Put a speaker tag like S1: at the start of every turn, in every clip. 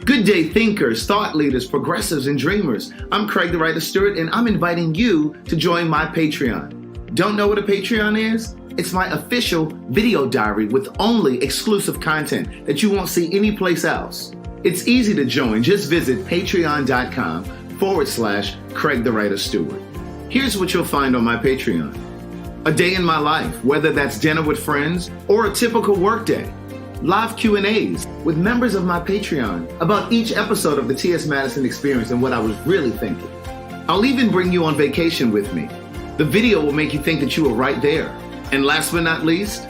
S1: Good day, thinkers, thought leaders, progressives, and dreamers. I'm Craig the Writer Stewart, and I'm inviting you to join my Patreon. Don't know what a Patreon is? It's my official video diary with only exclusive content that you won't see anyplace else. It's easy to join. Just visit patreon.com/Craig the Writer Stewart. Here's what you'll find on my Patreon. A day in my life, whether that's dinner with friends or a typical workday. Live Q&As with members of my Patreon about each episode of the T.S. Madison Experience and what I was really thinking. I'll even bring you on vacation with me. The video will make you think that you were right there. And last but not least,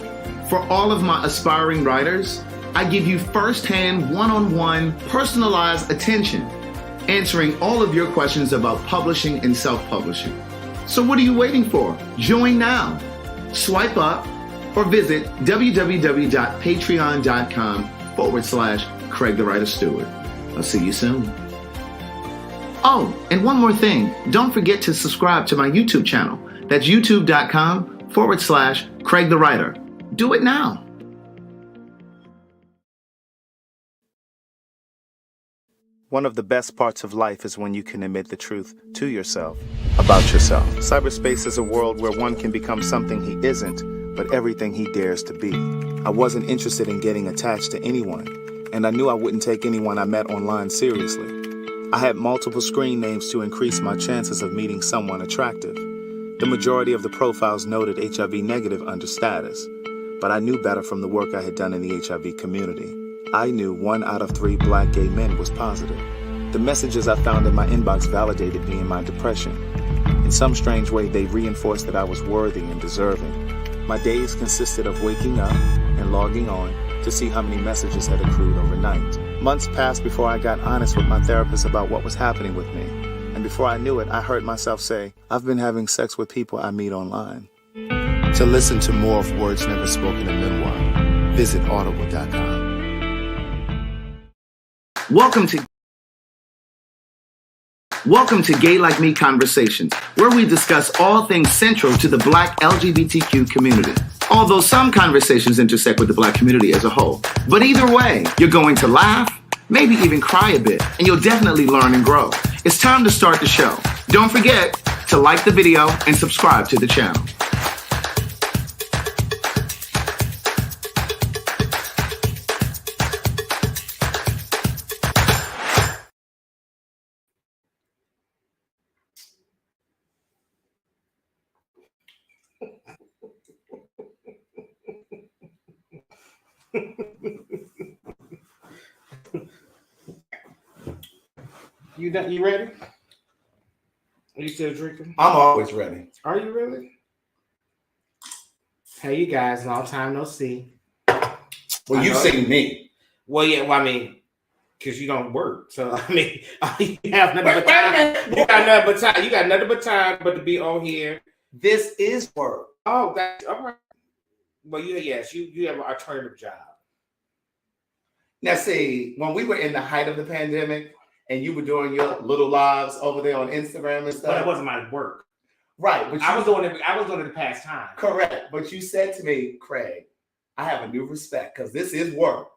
S1: for all of my aspiring writers, I give you firsthand, one-on-one, personalized attention, answering all of your questions about publishing and self-publishing. So what are you waiting for? Join now. Swipe up or visit www.patreon.com/Craig the Writer Stewart. I'll see you soon. Oh, and one more thing. Don't forget to subscribe to my YouTube channel. That's youtube.com/Craig the Writer. Do it now.
S2: One of the best parts of life is when you can admit the truth to yourself about yourself. Cyberspace is a world where one can become something he isn't, but everything he dares to be. I wasn't interested in getting attached to anyone, and I knew I wouldn't take anyone I met online seriously. I had multiple screen names to increase my chances of meeting someone attractive. The majority of the profiles noted HIV negative under status, but I knew better from the work I had done in the HIV community. I knew 1 out of 3 black gay men was positive. The messages I found in my inbox validated me in my depression. In some strange way, they reinforced that I was worthy and deserving. My days consisted of waking up and logging on to see how many messages had accrued overnight. Months passed before I got honest with my therapist about what was happening with me. And before I knew it, I heard myself say, I've been having sex with people I meet online. To listen to more of Words Never Spoken in Memoir, visit audible.com.
S1: Welcome to Gay Like Me Conversations, where we discuss all things central to the Black LGBTQ community. Although some conversations intersect with the Black community as a whole. But either way, you're going to laugh, maybe even cry a bit, and you'll definitely learn and grow. It's time to start the show. Don't forget to like the video and subscribe to the channel.
S3: You ready? Are you still drinking?
S4: I'm always ready.
S3: Are you really? Hey, you guys, long time no see.
S4: Well, you've seen me.
S3: Well, yeah, well, I mean, because you don't work. So, I mean, you have nothing but time. You got nothing but time. You got nothing but time but to be on here.
S4: This is work.
S3: Oh, that's all right. Well, you have an alternative job.
S4: Now, see, when we were in the height of the pandemic and you were doing your little lives over there on Instagram and stuff.
S3: But it wasn't my work.
S4: Right. But
S3: I was doing it to pass time.
S4: Correct. But you said to me, Craig, I have a new respect because this is work.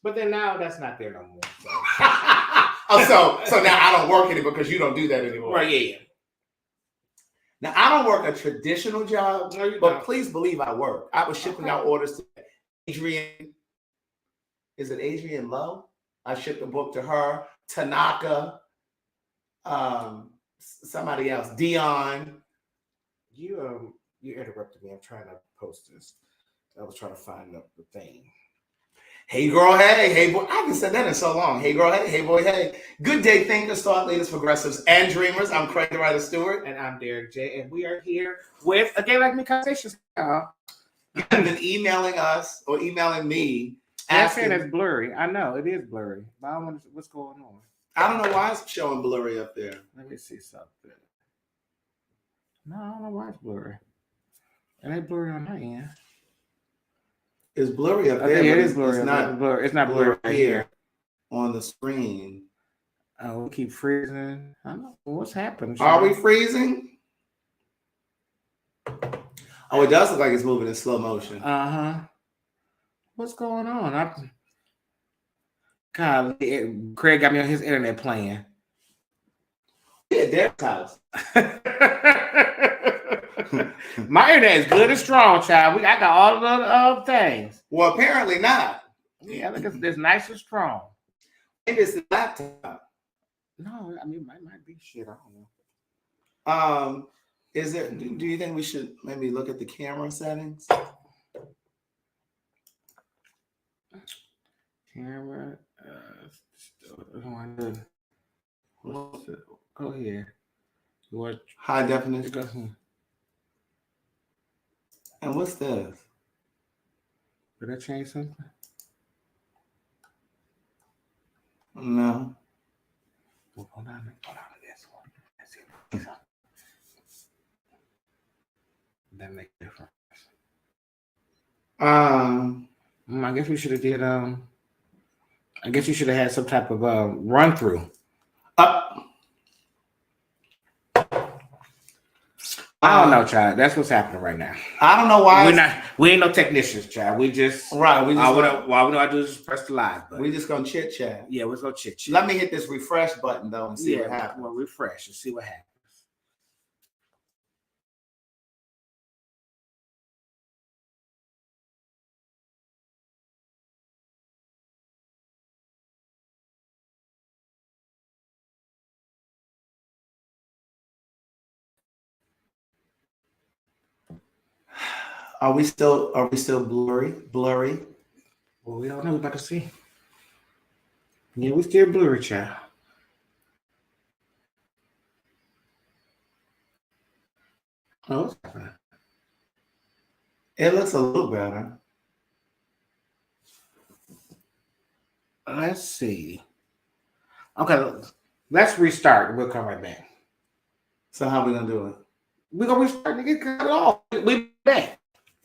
S3: But then now that's not there no more.
S4: So now I don't work in it because you don't do that anymore.
S3: Right, yeah.
S4: Now, I don't work a traditional job,
S3: No, you
S4: but
S3: don't.
S4: please believe I work. I was shipping out orders to Adrienne. Is it Adrienne Lowe? I shipped a book to her. Tanaka. Somebody else. Dion.
S3: You interrupted me. I'm trying to post this. I was trying to find the thing.
S4: Hey girl, hey boy. I haven't said that in so long. Hey girl, hey boy, hey. Good day, thinkers, thought leaders, progressives, and dreamers. I'm Craig the Writer Stewart.
S3: And I'm Derek J. And we are here with a Gay Like Me Conversations.
S4: You've been emailing us or emailing me.
S3: I'm saying it's blurry. I know it is blurry. But I don't know what's going on.
S4: I don't know why it's showing blurry up there.
S3: Let me see something. No, I don't know why it's blurry. It ain't blurry on my end.
S4: It's blurry up
S3: I
S4: there.
S3: think it
S4: but
S3: is blurry. It's not blurry right
S4: here
S3: here
S4: on the screen.
S3: Oh, we keep freezing. I don't know what's happened.
S4: Are we freezing? Oh, it does look like it's moving in slow motion.
S3: What's going on? God, Craig got me on his internet plan.
S4: Yeah, Derek's house.
S3: My internet is good and strong, child. I got all of the other things.
S4: Well, apparently not.
S3: Yeah, look, it's nice and strong.
S4: Maybe it's the laptop.
S3: No, I mean, it might be shit. I don't know.
S4: Is there? Do you think we should maybe look at the camera settings?
S3: Camera. Go here. What?
S4: High definition. And what's this?
S3: Did I change something?
S4: No.
S3: Well, hold on to this one. Let's see. That makes a difference. I guess we should have did. I guess you should have had some type of run through. I don't know, child. That's what's happening right now.
S4: I don't know why
S3: we ain't no technicians, child. We just
S4: right. We just
S3: all we know I do is press the live button.
S4: We just gonna chit chat.
S3: Yeah, we're gonna chit chat.
S4: Let me hit this refresh button though and see what happens.
S3: Well, refresh and see what happens.
S4: Are we still blurry? Blurry?
S3: Well, we don't know. We're about to see. Yeah, we still blurry, child. Oh, what's happening?
S4: It looks a little better.
S3: Let's see. Okay, let's restart. We'll come right back.
S4: So how we gonna do it?
S3: We're gonna restart and get cut off. We back.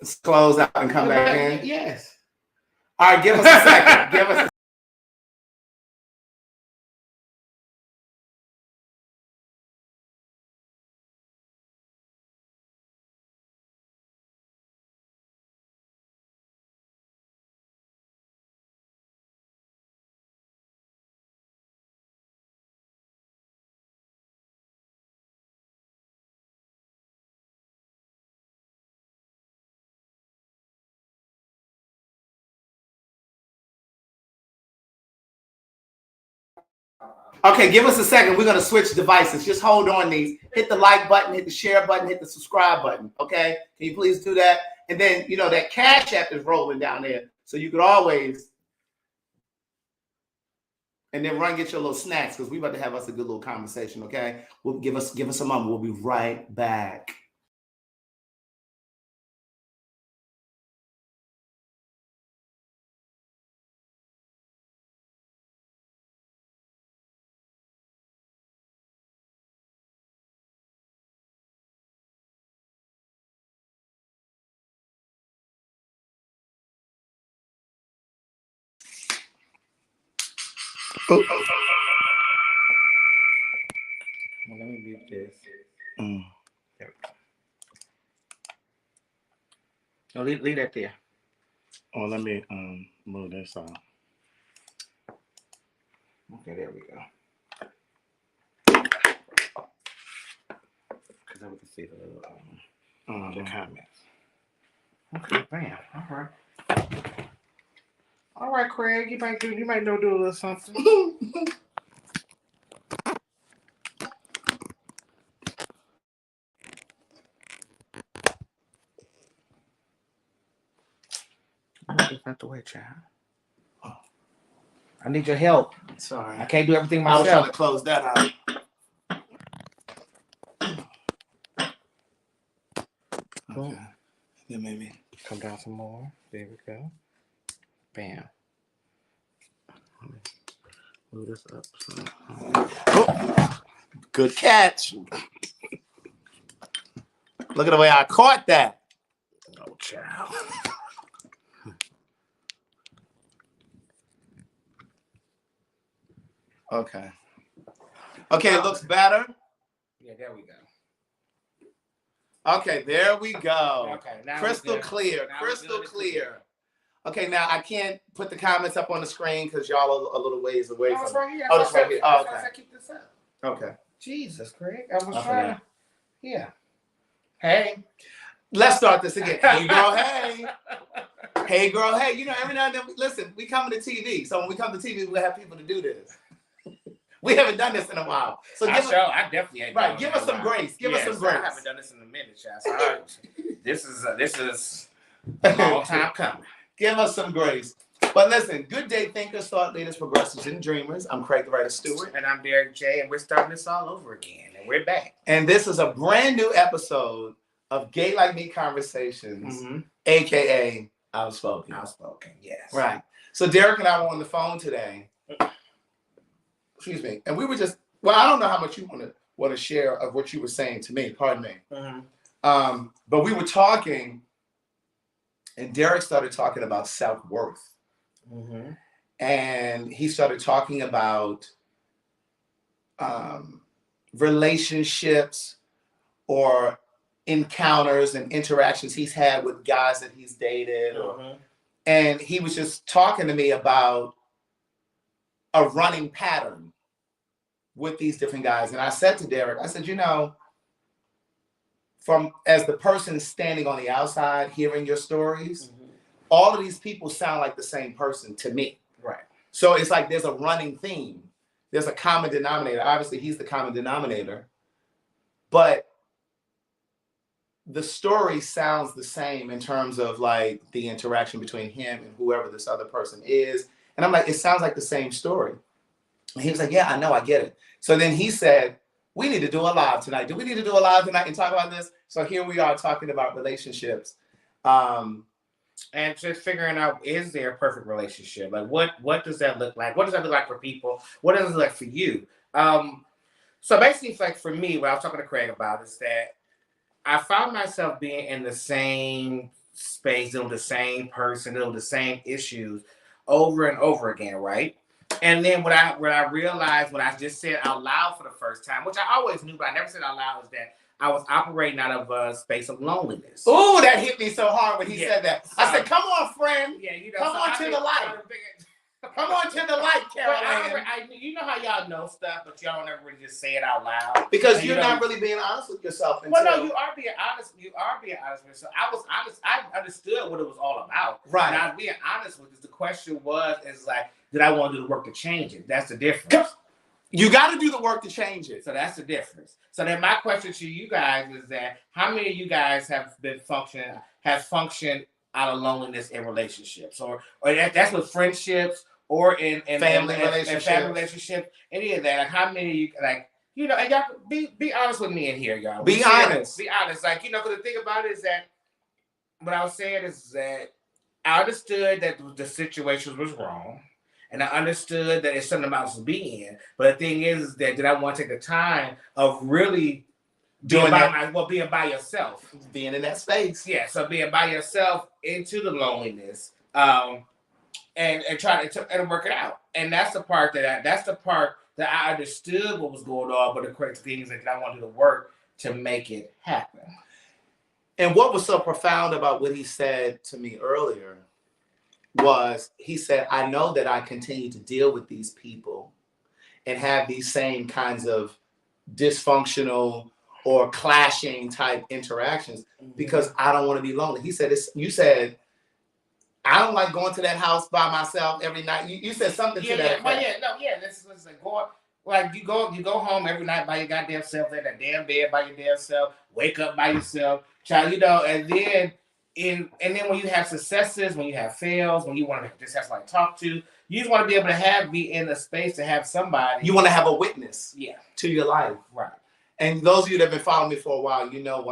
S4: Let's close out and come back in.
S3: Yes.
S4: All right, give us a second. Give us a Okay, give us a second. We're going to switch devices. Just hold on these. Hit the like button, hit the share button, hit the subscribe button. Okay? Can you please do that? And then, that Cash App is rolling down there. So you could always, and then run get your little snacks because we're about to have us a good little conversation. Okay? We'll give us a moment. We'll be right back.
S3: Well, let me mute this. There we go. No, leave that there.
S2: Oh, let me move this on.
S3: Okay, there we go. Because then we can see the comments. Okay, bam. All right. All right, Craig. You might know do a little something. That's not the way, child. I need your help.
S4: Sorry.
S3: I can't do everything
S4: I was trying
S3: myself.
S4: to close that out. Okay. Then maybe
S3: Come down some more. There we go. Bam. Move this up.
S4: good catch. Look at the way I caught that.
S3: Oh, child.
S4: Okay. Okay, it looks better.
S3: Yeah, there we go.
S4: Okay, there we go.
S3: Okay, now
S4: crystal
S3: we're good.
S4: clear.
S3: Now we're
S4: Crystal
S3: good.
S4: clear. Okay, now I can't put the comments up on the screen because y'all are a little ways away
S3: No,
S4: from
S3: it's
S4: it.
S3: right here.
S4: Oh, it's right here. Oh,
S3: That's why I
S4: okay.
S3: said keep this up.
S4: Okay.
S3: Jesus, Craig. I was
S4: I
S3: trying
S4: forgot.
S3: to. Yeah. Hey.
S4: Let's start this again. Hey, girl, hey. Hey, girl, hey. You know, every now and then, listen, we come to TV. So when we come to TV, we have people to do this. We haven't done this in a while. So
S3: I definitely ain't
S4: right.
S3: done
S4: Give
S3: it
S4: us
S3: in a
S4: some
S3: while.
S4: grace. Give us some grace.
S3: I haven't done this in a minute, child. So this is a long time coming.
S4: Give us some grace. But listen, good day, thinkers, thought leaders, progressives, and dreamers. I'm Craig the Writer Stewart.
S3: And I'm Derek J, and we're starting this all over again. And we're back.
S4: And this is a brand new episode of Gay Like Me Conversations, aka Outspoken.
S3: Outspoken, yes.
S4: Right. So Derek and I were on the phone today. Excuse me. And we were just, well, I don't know how much you want to share of what you were saying to me. Pardon me. But we were talking, and Derek started talking about self-worth. And he started talking about relationships or encounters and interactions he's had with guys that he's dated. And he was just talking to me about a running pattern with these different guys. And I said to Derek, I said, you know, as the person standing on the outside, hearing your stories, all of these people sound like the same person to me.
S3: Right.
S4: So it's like there's a running theme. There's a common denominator. Obviously, he's the common denominator. But the story sounds the same in terms of like the interaction between him and whoever this other person is. And I'm like, it sounds like the same story. And he was like, yeah, I know, I get it. So then he said, we need to do a live tonight. Do we need to do a live tonight and talk about this? So here we are talking about relationships.
S3: And just figuring out, is there a perfect relationship? Like, what does that look like? What does that look like for people? What does it look like for you? So basically, it's like for me, what I was talking to Craig about is that I found myself being in the same space, dealing with the same person, dealing with the same issues over and over again, right? And then what I realized, what I just said out loud for the first time, which I always knew, but I never said out loud, is that I was operating out of a space of loneliness.
S4: Ooh, that hit me so hard when he said that. I said, come on, friend.
S3: Yeah, you know,
S4: come on to the light. Come on to the light, Caroline.
S3: You know how y'all know stuff, but y'all don't ever really just say it out loud.
S4: Because you're not really being honest with yourself.
S3: Well, no, you are being honest. You are being honest with yourself. I was honest. I understood what it was all about.
S4: Right.
S3: And I was being honest with it. The question is like, did I want to do the work to change it? That's the difference.
S4: You got to do the work to change it.
S3: So that's the difference. So then my question to you guys is that how many of you guys have functioned out of loneliness in relationships, or that's with friendships or in
S4: family relationships,
S3: any of that? Like how many of you, like, you know, and y'all be honest with me in here, y'all.
S4: Be honest.
S3: Be honest. Like, you know, because the thing about it is that what I was saying is that I understood that the situation was wrong. And I understood that it's something else to be in. But the thing is that did I want to take the time of really being by yourself.
S4: Being in that space.
S3: Yeah, so being by yourself into the loneliness. And try to work it out. And that's the part that I understood what was going on, but the correct thing is that I want to do the work to make it happen.
S4: And what was so profound about what he said to me earlier was he said, I know that I continue to deal with these people and have these same kinds of dysfunctional or clashing type interactions because I don't want to be lonely. He said, you said, I don't like going to that house by myself every night. You said something to that.
S3: This is like going, like you go home every night by your goddamn self, lay in that damn bed by your damn self, wake up by yourself, child, you know, and then when you have successes, when you have fails, when you want to just have somebody to talk to, you just want to be able to be in a space to have somebody.
S4: You want to have a witness to your life.
S3: Right.
S4: And those of you that have been following me for a while, you know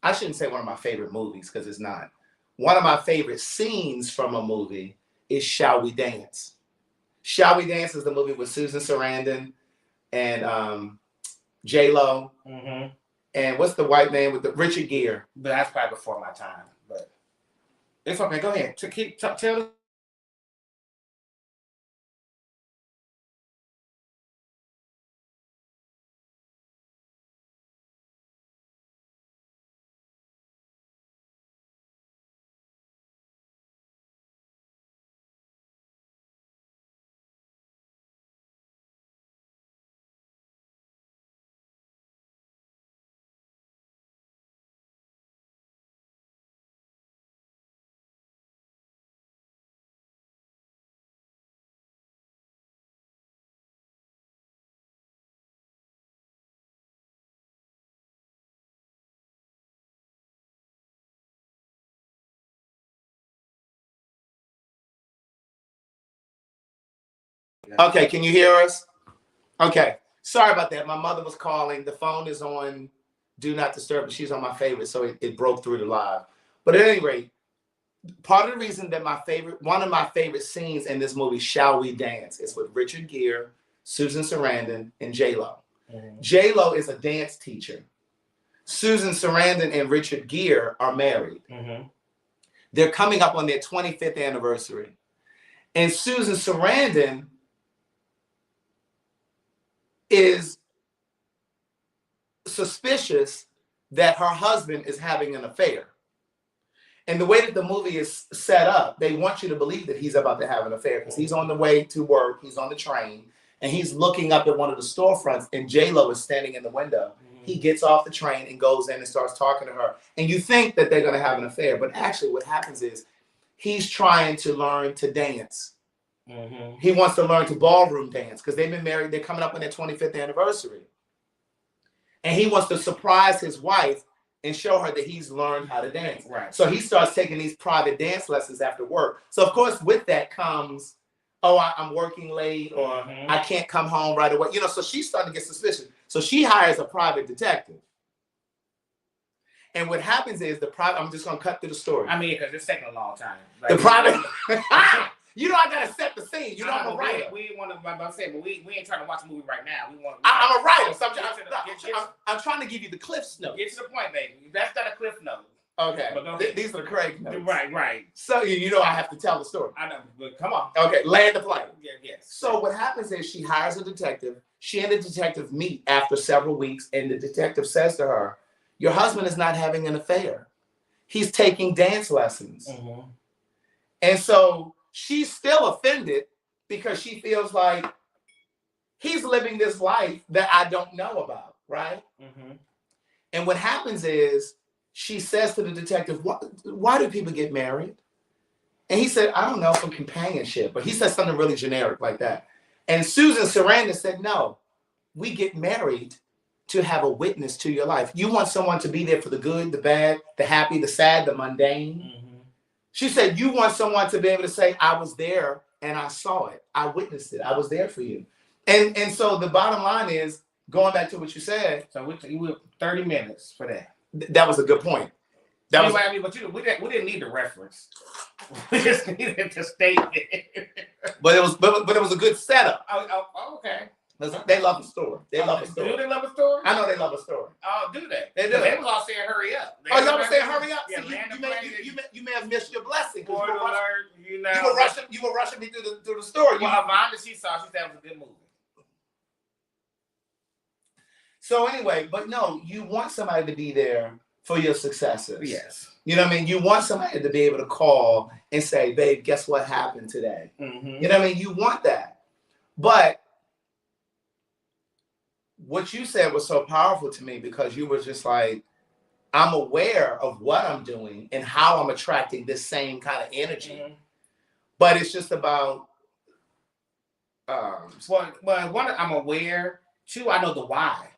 S4: I shouldn't say one of my favorite movies because it's not. One of my favorite scenes from a movie is Shall We Dance? Shall We Dance is the movie with Susan Sarandon and J-Lo. And what's the white man with the Richard Gere?
S3: But that's probably before my time. But it's okay. Go ahead. Tell
S4: Okay, can you hear us? Okay, sorry about that. My mother was calling. The phone is on Do Not Disturb. She's on my favorite, so it broke through the live. But at any rate, part of the reason that one of my favorite scenes in this movie, Shall We Dance, is with Richard Gere, Susan Sarandon, and J-Lo.
S3: Mm-hmm.
S4: J-Lo is a dance teacher. Susan Sarandon and Richard Gere are married.
S3: Mm-hmm.
S4: They're coming up on their 25th anniversary. And Susan Sarandon is suspicious that her husband is having an affair. And the way that the movie is set up, they want you to believe that he's about to have an affair because he's on the way to work, he's on the train, and he's looking up at one of the storefronts, and J-Lo is standing in the window. Mm-hmm. He gets off the train and goes in and starts talking to her. And you think that they're going to have an affair, but actually what happens is he's trying to learn to dance. Mm-hmm. He wants to learn to ballroom dance because they've been married. They're coming up on their 25th anniversary. And he wants to surprise his wife and show her that he's learned how to dance.
S3: Right.
S4: So he starts taking these private dance lessons after work. So of course, with that comes, oh, I'm working late, or mm-hmm. I can't come home right away. You know, so she's starting to get suspicious. So she hires a private detective. And what happens is I'm just gonna cut through the story.
S3: I mean, because it's taking a long time. Like,
S4: the private, you know, I gotta set the scene. You know, I'm a writer.
S3: We want to, I'm saying, but we ain't trying to watch a movie right now.
S4: I'm a writer. So I'm trying to give you the Cliff's notes.
S3: Get to the point, baby. That's not a cliff note.
S4: Okay. These are the Craig notes.
S3: Right.
S4: So you know I have to tell the story.
S3: I know, but come on.
S4: Okay, land the plane.
S3: Yeah, yes.
S4: So what happens is she hires a detective. She and the detective meet after several weeks, and the detective says to her, "Your husband is not having an affair. He's taking dance lessons." Mm-hmm. And so she's still offended because she feels like he's living this life that I don't know about, right? Mm-hmm. And what happens is she says to the detective, why do people get married? And he said, I don't know, for companionship. But he said something really generic like that. And Susan Sarandon said, no, we get married to have a witness to your life. You want someone to be there for the good, the bad, the happy, the sad, the mundane. Mm-hmm. She said, you want someone to be able to say, I was there and I saw it. I witnessed it. I was there for you. And so the bottom line is, going back to what you said.
S3: So we were 30 minutes for that.
S4: That was a good point. But
S3: we didn't need the reference. We just needed to state it.
S4: But it was a good setup.
S3: Oh, okay.
S4: They love a story. They love a story.
S3: Do they love a story?
S4: I know they love a story.
S3: Oh, do they?
S4: They do.
S3: They was all saying hurry up.
S4: Y'all were saying hurry up?
S3: Yeah,
S4: See, you may have missed your blessing.
S3: You
S4: were rushing me through the story.
S3: Well, Avonda, she said it was a good movie.
S4: So anyway, but no, you want somebody to be there for your successes.
S3: Yes.
S4: You know what I mean? You want somebody to be able to call and say, babe, guess what happened today? Mm-hmm. You know what I mean? You want that. But what you said was so powerful to me because you were just like, I'm aware of what I'm doing and how I'm attracting this same kind of energy. Mm-hmm. But it's just about...
S3: one, I'm aware. Two, I know the why.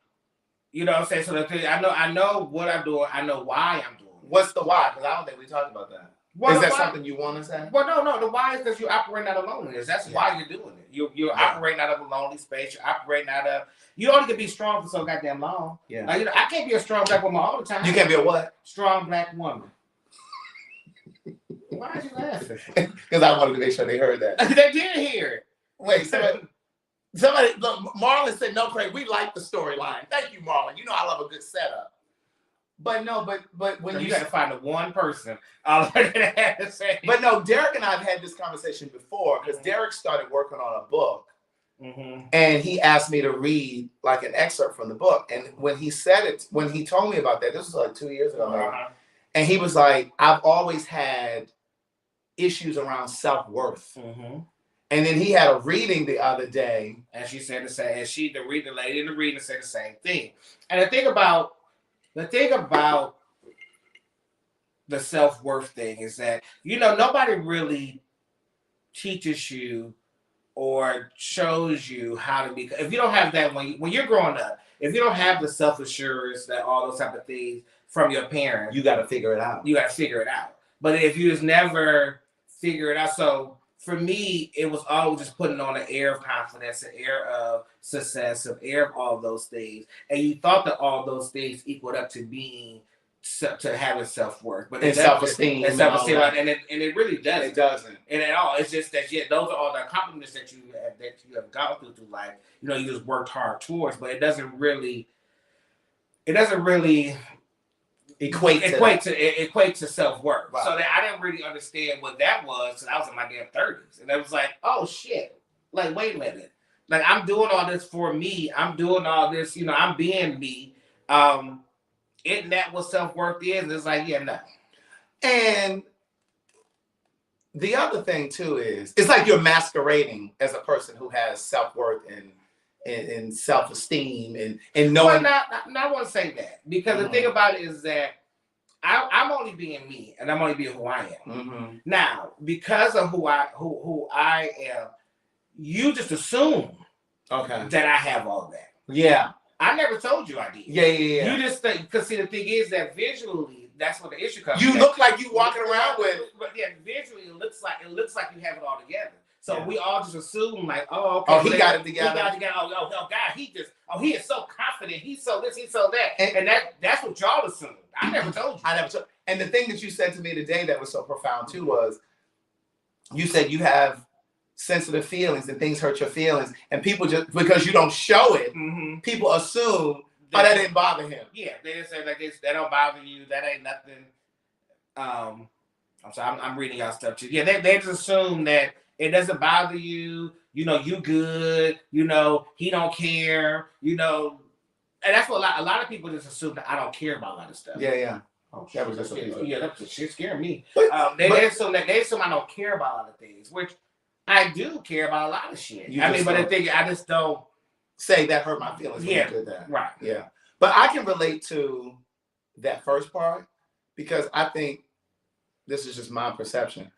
S3: You know what I'm saying? So I know what I'm doing. I know why I'm doing it.
S4: What's the why? Because I don't think we talked about that. Is that something you want to say?
S3: Well, no. The why is because you're operating out of loneliness. That's why you're doing it. You're operating out of a lonely space. You're operating out of... You only can be strong for so goddamn long. Yeah. Like, I can't be a strong black woman all the time.
S4: You can't be a what?
S3: Strong black woman. Why are you laughing?
S4: Because I wanted to make sure they heard that.
S3: They did hear it.
S4: Wait, somebody, Marlon said, no, Craig, we like the storyline. Thank you, Marlon. You know I love a good setup. But no, but when
S3: you got to find the one person, all I had to say.
S4: But no, Derek and I have had this conversation before because Derek started working on a book. Mm-hmm. And he asked me to read like an excerpt from the book. And when he told me about that, this was like 2 years ago. Uh-huh. And he was like, I've always had issues around self-worth. Mm-hmm. And then he had a reading the other day.
S3: And she said the same. And the lady in the reading said the same thing. And the thing about the self-worth thing is that, nobody really teaches you or shows you how to be. If you don't have that when you're growing up, if you don't have the self-assurance, that all those type of things from your parents,
S4: you got to figure it out.
S3: But if you just never figure it out, so for me, it was always just putting on an air of confidence, an air of success, an air of all those things. And you thought that all those things equaled up to being to having self-worth, but
S4: and self-esteem
S3: and self-esteem, and it really doesn't.
S4: It doesn't.
S3: And at all, it's just that those are all the accomplishments that you have gone through life. You know, you just worked hard towards, but it doesn't really equate to self-worth. Wow. So that I didn't really understand what that was until I was in my damn 30s. And I was like, oh shit. Like, wait a minute. Like, I'm doing all this for me. I'm doing all this, you know, I'm being me. Isn't that what self-worth is? And it's like, yeah, no.
S4: And the other thing too is it's like you're masquerading as a person who has self-worth and self-esteem and knowing.
S3: Well, I want to say that because the thing about it is that I'm only being me and I'm only being who I am.
S4: Mm-hmm.
S3: Now, because of who I am, you just assume that I have all that.
S4: Yeah.
S3: I never told you I did.
S4: Yeah.
S3: You just think, because see, the thing is that visually, that's what the issue comes.
S4: You look like you walking around with,
S3: but yeah, visually it looks like you have it all together. So we all just assume like, oh, okay,
S4: oh, he got it together.
S3: He got it together. Oh, God, he is so confident. He's so this, he's so that, and that's what y'all assume. I never told you.
S4: And the thing that you said to me today that was so profound too was, you said you have sensitive feelings and things hurt your feelings, and people just because you don't show it, people assume that didn't bother him.
S3: Yeah, they just say like that don't bother you. That ain't nothing. I'm sorry, I'm reading y'all stuff too. Yeah, they just assume that it doesn't bother you. You know, you good. You know, he don't care. You know, and that's what a lot of people just assume that I don't care about a lot of stuff.
S4: Yeah.
S3: Oh, that was just that shit scared me. They assume I don't care about a lot of things, which I do care about a lot of shit. But the thing, I just don't
S4: say that hurt my feelings.
S3: Yeah,
S4: when you did that.
S3: Right.
S4: Yeah, but I can relate to that first part because I think this is just my perception.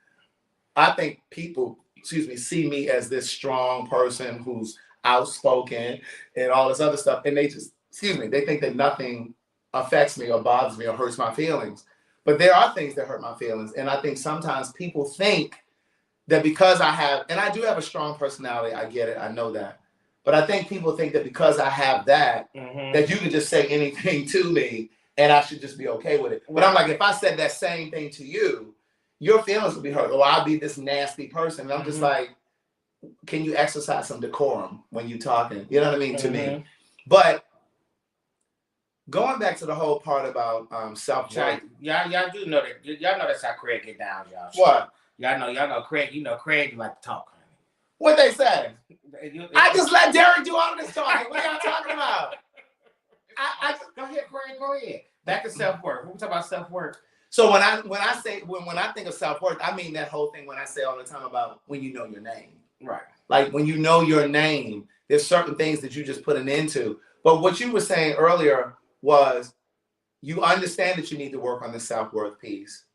S4: I think people, see me as this strong person who's outspoken and all this other stuff, and they just, they think that nothing affects me or bothers me or hurts my feelings. But there are things that hurt my feelings, and I think sometimes people think that because I have, and I do have a strong personality, I get it, I know that. But I think people think that because I have that, that you can just say anything to me and I should just be okay with it. But I'm like, if I said that same thing to you, your feelings would be hurt. Or I'll be this nasty person. And I'm just like, can you exercise some decorum when you're talking? You know what I mean? To me. But going back to the whole part about self-worth.
S3: Y'all do know that. Y'all know that's how Craig get down, y'all.
S4: What?
S3: Y'all know Craig. You know Craig like to talk.
S4: What they say? I just let Derek do all of this talking. What are y'all talking about?
S3: Go ahead, Craig. Go ahead. Back to self-worth. When we talk about self-worth.
S4: So when I think of self-worth, I mean that whole thing when I say all the time about when you know your name.
S3: Right.
S4: Like when you know your name, there's certain things that you just put an end to. But what you were saying earlier was you understand that you need to work on the self-worth piece.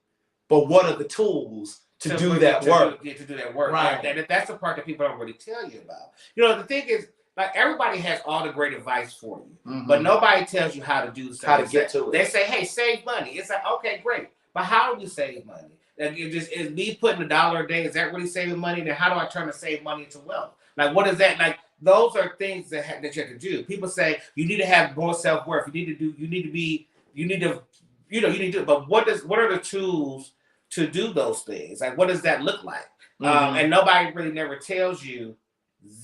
S4: But what are the tools to do that work?
S3: To do that work.
S4: Right.
S3: That's the part that people don't really tell you about. You know, the thing is, like, everybody has all the great advice for you, but nobody tells you how to do something.
S4: How to get to it.
S3: They say, hey, save money. It's like, okay, great. But how do you save money? Like, is me putting $1 a day, is that really saving money? Then how do I turn to save money into wealth? Like, what is that? Like, those are things that you have to do. People say you need to have more self-worth. You need to, but what are the tools to do those things? Like, what does that look like? And nobody really never tells you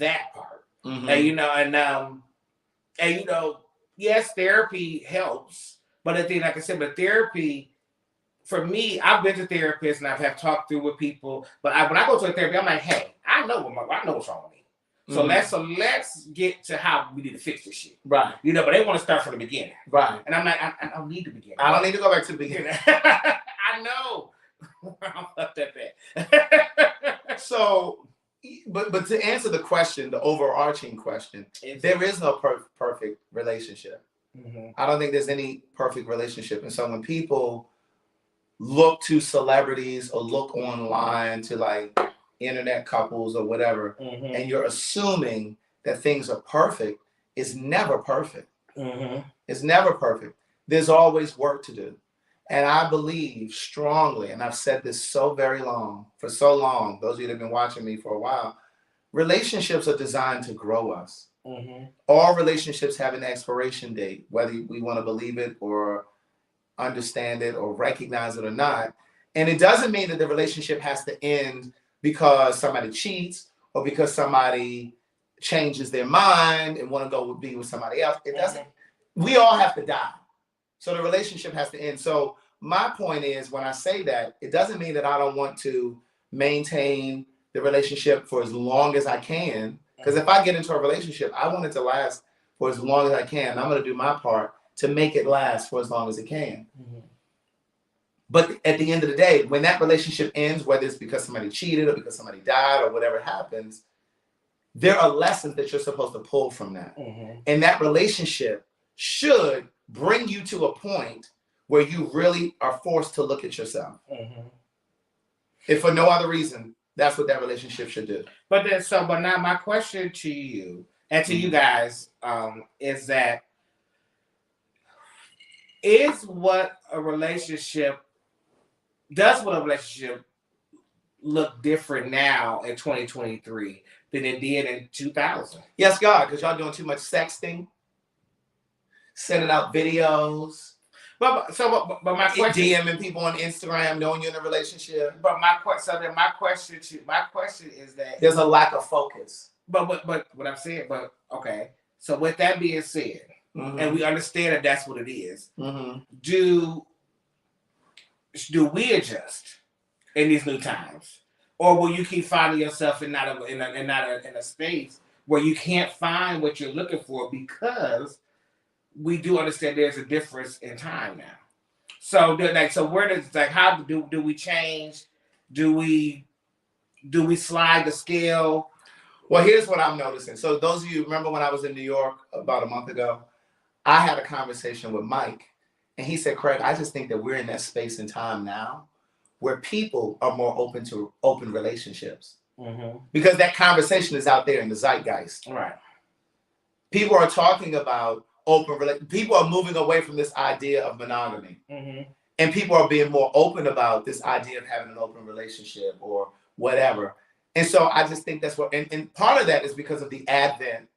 S3: that part. And yes, therapy helps, but the thing, like I said, but therapy, for me, I've been to therapists and I've talked through with people, but when I go to a therapy, I'm like, hey, I know what's wrong with me. So let's get to how we need to fix this shit.
S4: Right.
S3: You know, but they want to start from the beginning.
S4: Right.
S3: And I'm like, I don't need to begin.
S4: I don't need to go back to the beginning.
S3: I know. I'm fucked up at.
S4: So, but to answer the question, the overarching question, there is no perfect relationship. I don't think there's any perfect relationship. And so when people look to celebrities or look online to like internet couples or whatever, and you're assuming that things are perfect, it's never perfect. It's never perfect. There's always work to do. And I believe strongly, and I've said this for so long, those of you that have been watching me for a while, relationships are designed to grow us.
S3: Mm-hmm.
S4: All relationships have an expiration date, whether we want to believe it or understand it or recognize it or not. And it doesn't mean that the relationship has to end because somebody cheats or because somebody changes their mind and want to go be with somebody else. It doesn't. We all have to die. So the relationship has to end. So my point is, when I say that, it doesn't mean that I don't want to maintain the relationship for as long as I can. Because if I get into a relationship, I want it to last for as long as I can. I'm going to do my part to make it last for as long as it can.
S3: Mm-hmm.
S4: But at the end of the day, when that relationship ends, whether it's because somebody cheated or because somebody died or whatever happens, there are lessons that you're supposed to pull from that.
S3: Mm-hmm.
S4: And that relationship should bring you to a point where you really are forced to look at yourself.
S3: Mm-hmm.
S4: If for no other reason, that's what that relationship should do.
S3: But now my question to you and to you guys is that, does what a relationship look different now in 2023 than it did in 2000?
S4: Yes, God, because y'all doing too much sexting, sending out videos,
S3: But my question,
S4: DMing people on Instagram, knowing you're in a relationship.
S3: but my question is that
S4: There's a lack of focus.
S3: But what I'm saying, but okay. So with that being said, and we understand that that's what it is, do we adjust in these new times, or will you keep finding yourself in a space where you can't find what you're looking for because we do understand there's a difference in time now? So where does how do we change? Do we slide the scale?
S4: Well, here's what I'm noticing. So those of you remember when I was in New York about a month ago, I had a conversation with Mike, and he said, Craig, I just think that we're in that space and time now where people are more open to open relationships. Because that conversation is out there in the zeitgeist.
S3: Right.
S4: People are talking about people are moving away from this idea of monogamy. And people are being more open about this idea of having an open relationship or whatever. And so I just think that's what, and part of that is because of the advent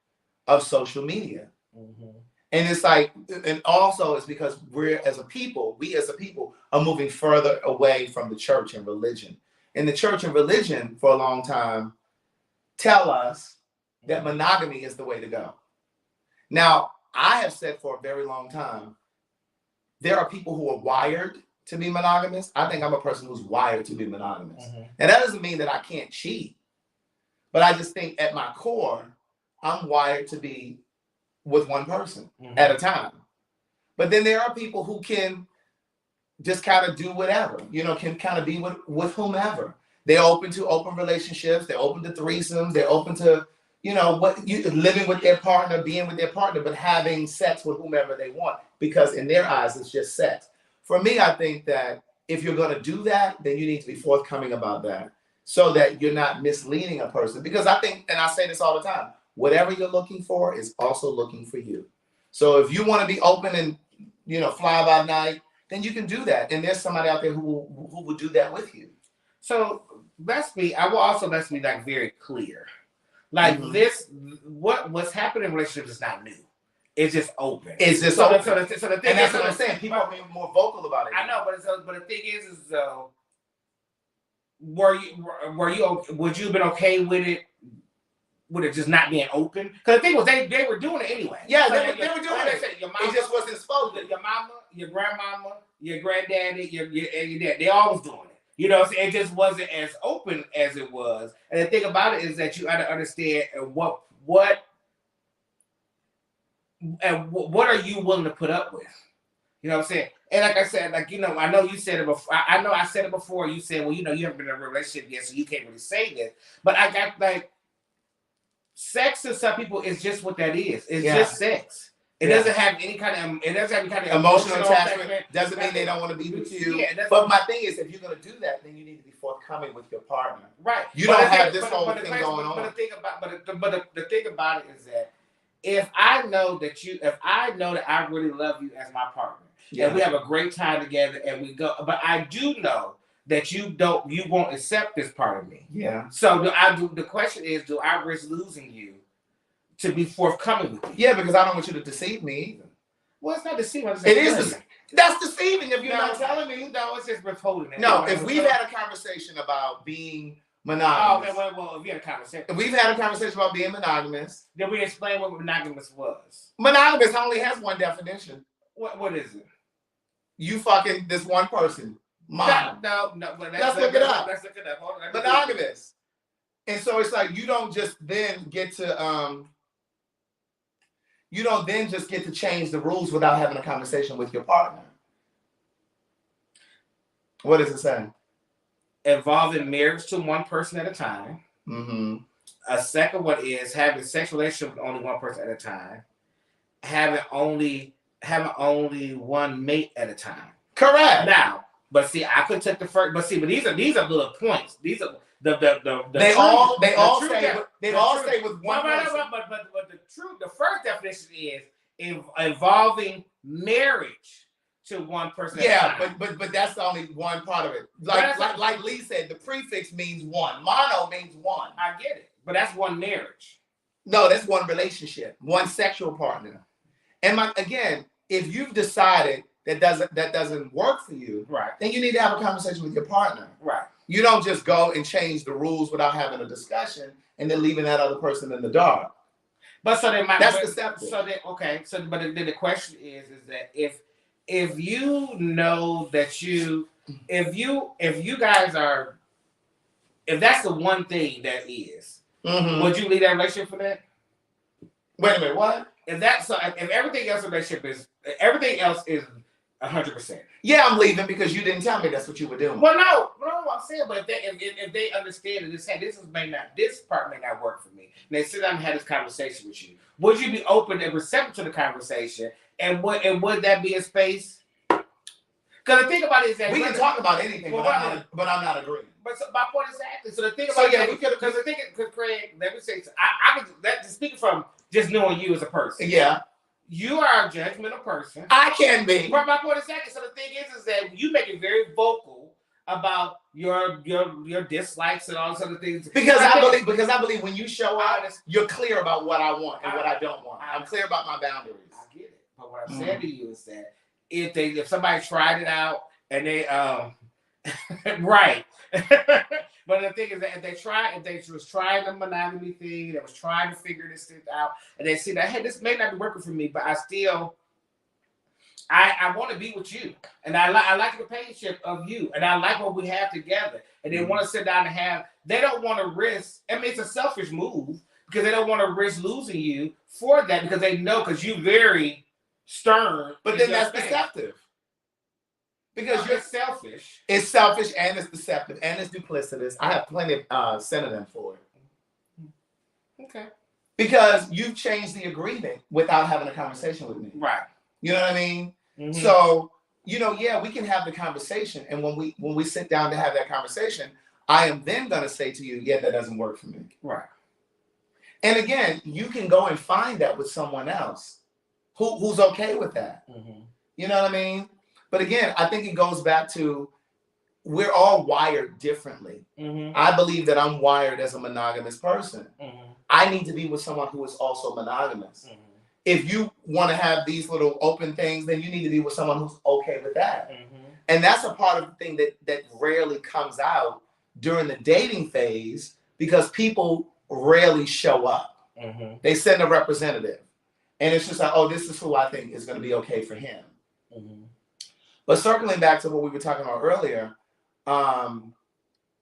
S4: of social media. And it's like, and also it's because we as a people are moving further away from the church and religion. And the church and religion for a long time tell us that monogamy is the way to go. Now, I have said for a very long time, there are people who are wired to be monogamous. I think I'm a person who's wired to be monogamous. And that doesn't mean that I can't cheat, but I just think at my core, I'm wired to be with one person at a time. But then there are people who can just kind of do whatever, can kind of be with whomever. They're open to open relationships. They're open to threesomes. They're open to, living with their partner, being with their partner, but having sex with whomever they want, because in their eyes, it's just sex. For me, I think that if you're going to do that, then you need to be forthcoming about that so that you're not misleading a person. Because I think, and I say this all the time, whatever you're looking for is also looking for you. So if you want to be open and, fly by night, then you can do that. And there's somebody out there who will do that with you.
S3: So let's be like very clear. Like this, what's happening in relationships is not new. It's just open.
S4: It's just
S3: so
S4: open.
S3: So the thing
S4: and that's
S3: is,
S4: what I'm saying. People are being more vocal about it.
S3: I know, but the thing is though, would you have been okay with it just not being open? Because the thing was, they were doing it anyway.
S4: Yeah,
S3: so
S4: they were doing it.
S3: Your mama,
S4: it just wasn't exposed.
S3: Your mama, your grandmama, your granddaddy, your dad, they all was doing it. It just wasn't as open as it was. And the thing about it is that you got to understand what are you willing to put up with? You know what I'm saying? And like I said, I know you said it before. I know I said it before. You said, well, you haven't been in a relationship yet, so you can't really say this. But I got sex to some people is just what that is. It's just sex. It doesn't have any kind of
S4: emotional attachment. Doesn't mean they don't want to be with you.
S3: Yeah,
S4: but my thing is, if you're going to do that, then you need to be forthcoming with your partner.
S3: Right.
S4: You don't have this whole thing going on.
S3: But the thing about it is that if I know that I really love you as my partner, and we have a great time together, and we go. But I do know that you won't accept this part of me.
S4: Yeah.
S3: So the question is, do I risk losing you to be forthcoming with you?
S4: Yeah, because I don't want you to deceive me either.
S3: Well, it's not deceiving.
S4: It is. That's deceiving if you're not telling me.
S3: No, it's just withholding it.
S4: No, if we've had a conversation about being
S3: Oh,
S4: monogamous.
S3: okay, well, if we had a conversation.
S4: If we've had a conversation about being monogamous.
S3: Then we explain what monogamous was.
S4: Monogamous only has one definition.
S3: What is it?
S4: You fucking this one person. Mono.
S3: No.
S4: Let's look it up.
S3: Let's look it up. Hold on,
S4: Monogamous. And so it's like you don't just then get to you don't then just get to change the rules without having a conversation with your partner. What does it say?
S3: Involving marriage to one person at a time.
S4: Mm-hmm.
S3: A second one is having sexual relationship with only one person at a time. Having only one mate at a time.
S4: Correct.
S3: Now, but see, I could take the first. But see, but these are little points. These are
S4: They all stay with one person.
S3: But the first definition is involving marriage to one person.
S4: Yeah, but that's only one part of it. Like Lee said, the prefix means one. Mono means one.
S3: I get it, but that's one marriage.
S4: No, that's one relationship, one sexual partner. And again, if you've decided that doesn't work for you,
S3: right,
S4: then you need to have a conversation with your partner.
S3: Right.
S4: You don't just go and change the rules without having a discussion and then leaving that other person in the dark.
S3: But so then
S4: that's deceptive.
S3: So then but then the question is that if you know that if you guys are, if that's the one thing that is, would you leave that relationship for that?
S4: Wait a minute, what?
S3: If everything else in the relationship is 100%.
S4: Yeah, I'm leaving because you didn't tell me that's what you were doing.
S3: Well, no, I'm saying, but if they understand that this part may not work for me, and they sit down and have this conversation with you, would you be open and receptive to the conversation? And would that be a space? Because the thing about it is that
S4: we can talk about anything, but I'm not agreeing.
S3: But my point is exactly. So the thing about it, because the thing, Craig, let me say, I can speaking from just knowing you as a person.
S4: Yeah.
S3: You are a judgmental person.
S4: I can be.
S3: But my point is exactly. So the thing is that you make it very vocal about your dislikes and all those other things.
S4: Because I believe when you show up, you're clear about what I want and what I don't want. I'm clear about my boundaries.
S3: I get it. But what I'm saying to you is that if somebody tried it out and they right. But the thing is that if they was trying the monogamy thing, they was trying to figure this thing out, and they see that, hey, this may not be working for me, but I still I want to be with you, and I like the companionship of you, and I like what we have together, and they want to sit down and have. They don't want to risk. I mean, it's a selfish move because they don't want to risk losing you for that because they know because you're very stern.
S4: But then that's deceptive. Because
S3: you're selfish.
S4: It's selfish and it's deceptive and it's duplicitous. I have plenty of synonyms for it.
S3: Okay.
S4: Because you've changed the agreement without having a conversation with me.
S3: Right.
S4: You know what I mean? Mm-hmm. So, yeah, we can have the conversation. And when we sit down to have that conversation, I am then going to say to you, yeah, that doesn't work for me.
S3: Right.
S4: And again, you can go and find that with someone else who's okay with that. Mm-hmm. You know what I mean? But again, I think it goes back to we're all wired differently. Mm-hmm. I believe that I'm wired as a monogamous person. Mm-hmm. I need to be with someone who is also monogamous. Mm-hmm. If you want to have these little open things, then you need to be with someone who's okay with that. Mm-hmm. And that's a part of the thing that rarely comes out during the dating phase because people rarely show up. Mm-hmm. They send a representative. And it's just like, oh, this is who I think is going to be okay for him. Mm-hmm. But circling back to what we were talking about earlier.
S3: Because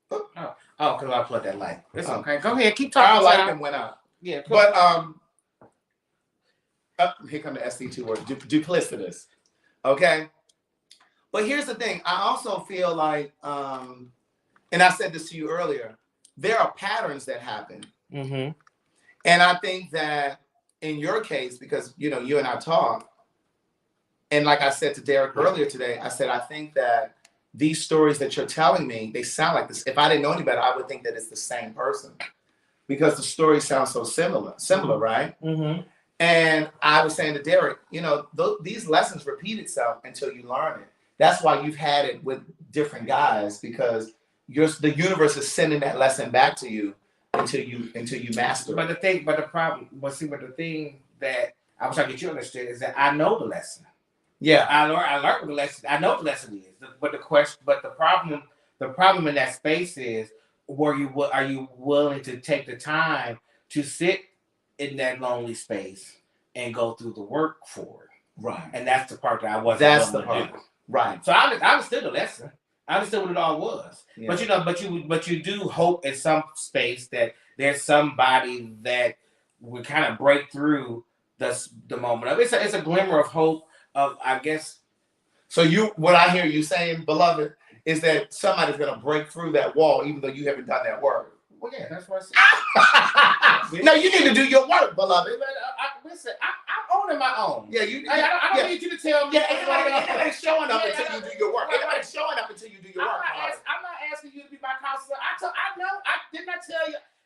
S3: I plugged that light. It's okay. Go ahead. Keep talking.
S4: Our light went out.
S3: Yeah.
S4: Cool. But here come the SC2 word, duplicitous. Okay. But here's the thing. I also feel like, and I said this to you earlier, there are patterns that happen. Mm-hmm. And I think that in your case, because, you and I talk, and like I said to Derek earlier today, I said, I think that these stories that you're telling me, they sound like this. If I didn't know any better, I would think that it's the same person because the stories sound so similar, right? Mm-hmm. And I was saying to Derek, these lessons repeat itself until you learn it. That's why you've had it with different guys, because the universe is sending that lesson back to you until you master
S3: But
S4: it.
S3: the thing that I was trying to get you to understand is that I know the lesson.
S4: Yeah.
S3: I learned what the lesson. I know what the lesson is. But the problem in that space is, are you willing to take the time to sit in that lonely space and go through the work for it?
S4: Right.
S3: And that's the part that I wasn't.
S4: That's the
S3: willing to
S4: part.
S3: do.
S4: Right.
S3: So I understood the lesson. I understood what it all was.
S4: Yeah.
S3: But you do hope in some space that there's somebody that would kind of break through the moment of it. It's a glimmer of hope of, I guess.
S4: So what I hear you saying, beloved, is that somebody's gonna break through that wall, even though you haven't done that work.
S3: Well, yeah, that's what I said.
S4: No, you need to do your work, beloved.
S3: Listen, I'm owning my own.
S4: Yeah,
S3: I don't need you to tell me.
S4: Yeah, ain't showing up until you do your work. Ain't showing up until you do your work.
S3: I'm not asking you to be my counselor.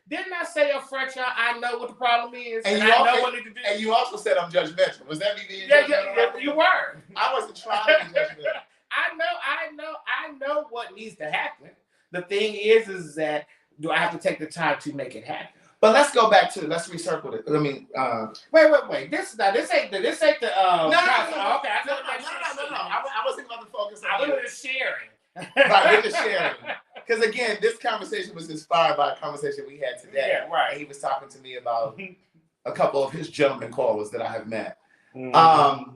S3: Didn't I say up front, y'all? I know what the problem is, and I know what to do.
S4: And you also said I'm judgmental. Was that me being
S3: judgmental? Yeah, you were.
S4: I wasn't trying to be judgmental.
S3: I know what needs to happen. The thing is that do I have to take the time to make it happen?
S4: But let's go back to let's recircle it. I mean,
S3: wait. This ain't the.
S4: No.
S3: Okay,
S4: I wasn't about to focus on.
S3: I was just sharing.
S4: Right, we're just sharing. Because again, this conversation was inspired by a conversation we had today.
S3: Yeah, right.
S4: He was talking to me about a couple of his gentleman callers that I have met.
S3: Mm-hmm.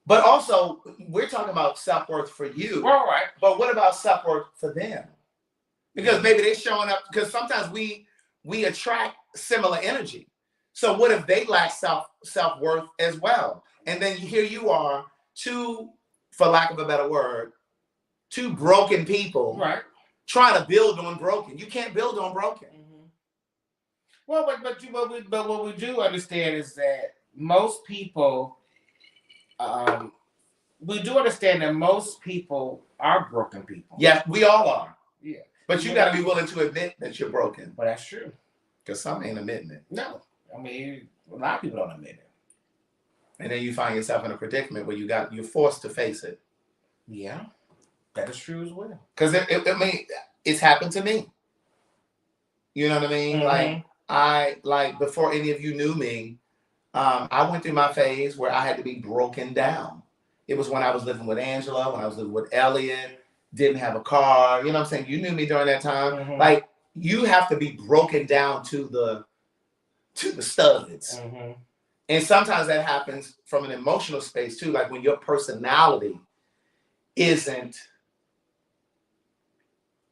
S4: But also, we're talking about self-worth for you.
S3: All right.
S4: But what about self-worth for them? Because maybe they're showing up, because sometimes we attract similar energy. So what if they lack self-worth as well? And then here you are, two, for lack of a better word, two broken people,
S3: right,
S4: trying to build on broken. You can't build on broken.
S3: Mm-hmm. Well, but what we do understand is that most people, we do understand that most people are broken people.
S4: Yeah, we all are.
S3: Yeah.
S4: But you got to be willing to admit that you're broken.
S3: Well, that's true.
S4: Because some ain't admitting it.
S3: No. I mean, a lot of people don't admit it.
S4: And then you find yourself in a predicament where you're forced to face it.
S3: Yeah, that is true as well.
S4: Because it's happened to me. You know what I mean?
S3: Mm-hmm.
S4: Like before any of you knew me, I went through my phase where I had to be broken down. It was when I was living with Angela, when I was living with Elliot, didn't have a car. You know what I'm saying? You knew me during that time.
S3: Mm-hmm.
S4: Like, you have to be broken down to the studs.
S3: Mm-hmm.
S4: And sometimes that happens from an emotional space too, like when your personality isn't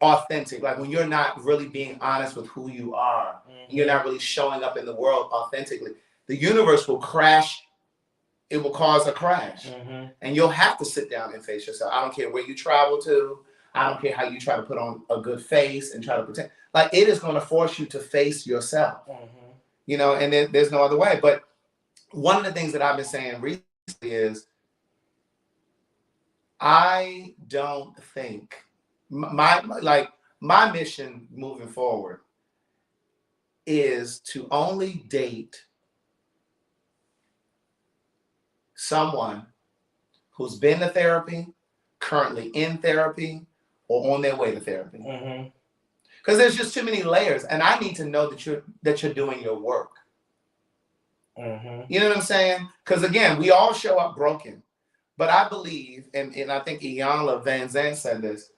S4: authentic, like when you're not really being honest with who you are,
S3: Mm-hmm.
S4: you're not really showing up in the world authentically, the universe will crash. It will cause a crash.
S3: Mm-hmm.
S4: And you'll have to sit down and face yourself. I don't care where you travel to. I don't care how you try to put on a good face and try to pretend. Like, it is going to force you to face yourself.
S3: Mm-hmm.
S4: You know, and there's no other way. But one of the things that I've been saying recently is I don't think my mission moving forward is to only date someone who's been to therapy, currently in therapy, or on their way to therapy.
S3: Mm-hmm.
S4: Because there's just too many layers, and I need to know that you're doing your work.
S3: Mm-hmm.
S4: You know what I'm saying? Because again, we all show up broken, but I believe, and I think Iyanla Vanzant said this,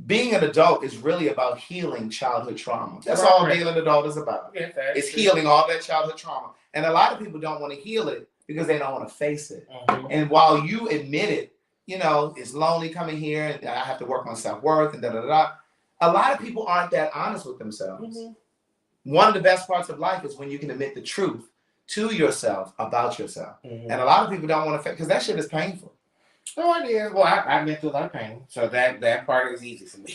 S4: being an adult is really about healing childhood trauma. That's all being an adult is about.
S3: Yeah,
S4: it's healing all that childhood trauma. And a lot of people don't want to heal it because they don't want to face it.
S3: Mm-hmm.
S4: And while you admit it, you know, it's lonely coming here and I have to work on self-worth and da-da-da. A lot of people aren't that honest with themselves. Mm-hmm. One of the best parts of life is when you can admit the truth to yourself about yourself. Mm-hmm. And a lot of people don't want to, because that shit is painful.
S3: No, it is. Well, I've been through a lot of pain, so that part is easy for me.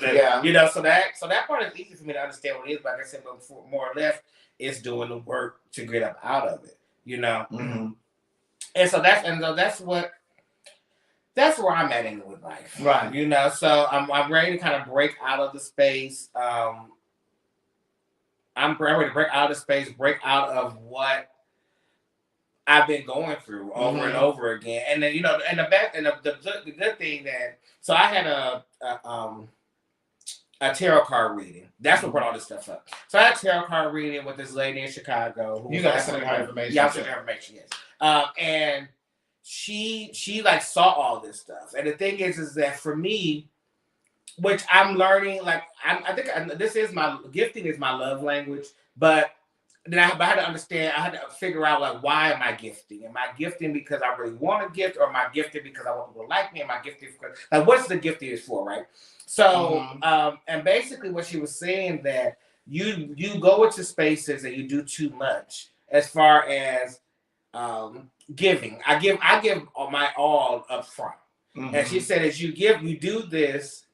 S4: Yeah.
S3: You know, so that part is easy for me to understand what it is. But like I said before, more or less, it's doing the work to get up out of it. You know,
S4: mm-hmm.
S3: and so that's where I'm at in with life,
S4: right?
S3: You know, so I'm ready to kind of break out of the space. I'm ready to break out of space, break out of what I've been going through over and over again. And then, you know, and the good thing that, so I had a tarot card reading. That's what brought all this stuff up. So I had a tarot card reading with this lady in Chicago.
S4: You gotta send her information.
S3: Yeah, I'll send her information, yes. And she like saw all this stuff. And the thing is that for me, which I'm learning, like I think this is my gifting is my love language, but then I had to understand, I had to figure out like, why am I gifting? Am I gifting because I really want to gift, or am I gifting because I want people to like me? Am I gifting because, like, what's the gifting is for, right? So, and basically what she was saying that you go into spaces and you do too much as far as giving. I give my all up front. And she said, as you give, you do this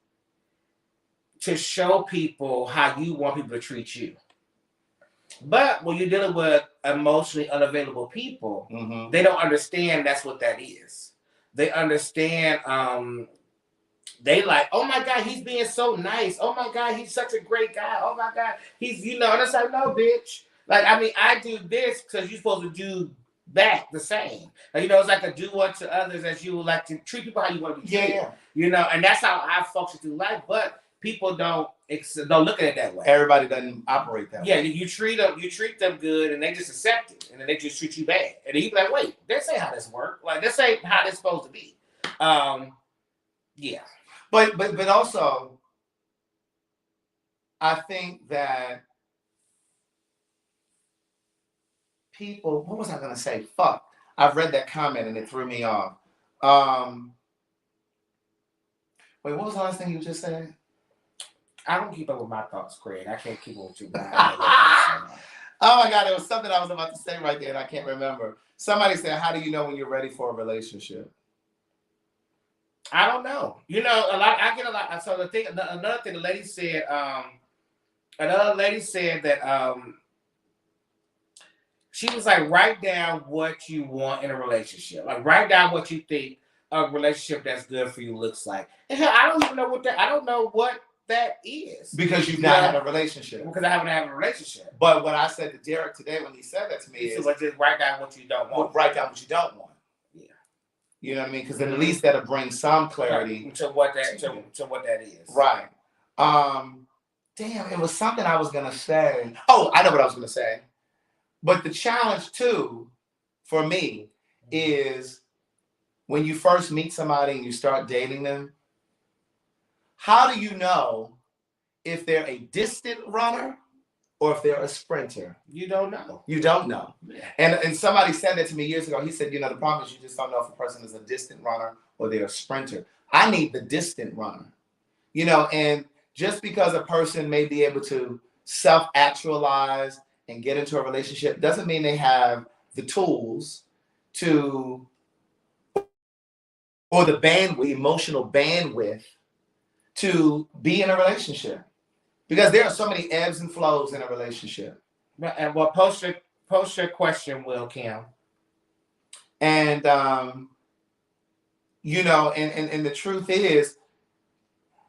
S3: to show people how you want people to treat you. But when you're dealing with emotionally unavailable people, they don't understand that's what that is. They understand, they like, oh my God, he's being so nice. Oh my God, he's such a great guy. Oh my God, he's, you know, and it's like, no, bitch. Like, I mean, I do this because you're supposed to do back the same. Like, you know, it's like a do unto others as you would like to treat people how you want to be treated. Yeah. You know, and that's how I function through life. But people don't look at it that way.
S4: Everybody doesn't operate that way.
S3: Yeah, you treat them good, and they just accept it, and then they just treat you bad, and then you be like, wait, this ain't how this works. Like, this ain't how this supposed to be. Yeah,
S4: but also, I think that people. What was I gonna say? Fuck! I've read that comment and it threw me off. Wait, what was the last thing you just said?
S3: I don't keep up with my thoughts, Craig. I can't keep up with you.
S4: Oh my God, there was something I was about to say right there and I can't remember. Somebody said, how do you know when you're ready for a relationship?
S3: I don't know. You know, I get a lot. So another thing, the lady said, that she was like, write down what you want in a relationship. Like, write down what you think a relationship that's good for you looks like. And hell, I don't even know I don't know what that is.
S4: Because you've not had a relationship.
S3: Because I haven't had a relationship.
S4: But what I said to Derek today when he said that to me is,
S3: just write down what you don't want.
S4: Write down what you don't want. Yeah. You know what I mean? Because then at least that'll bring some clarity
S3: to what that is.
S4: Right. Damn, it was something I was gonna say. Oh, I know what I was gonna say. But the challenge too, for me, is when you first meet somebody and you start dating them, how do you know if they're a distant runner or if they're a sprinter?
S3: You don't know.
S4: You don't know. Yeah. And somebody said that to me years ago. He said, you know, the problem is you just don't know if a person is a distant runner or they're a sprinter. I need the distant runner. You know, and just because a person may be able to self-actualize and get into a relationship doesn't mean they have the tools to, or the emotional bandwidth to be in a relationship. Because there are so many ebbs and flows in a relationship.
S3: And well, post your question, Will Kim.
S4: And you know, and the truth is,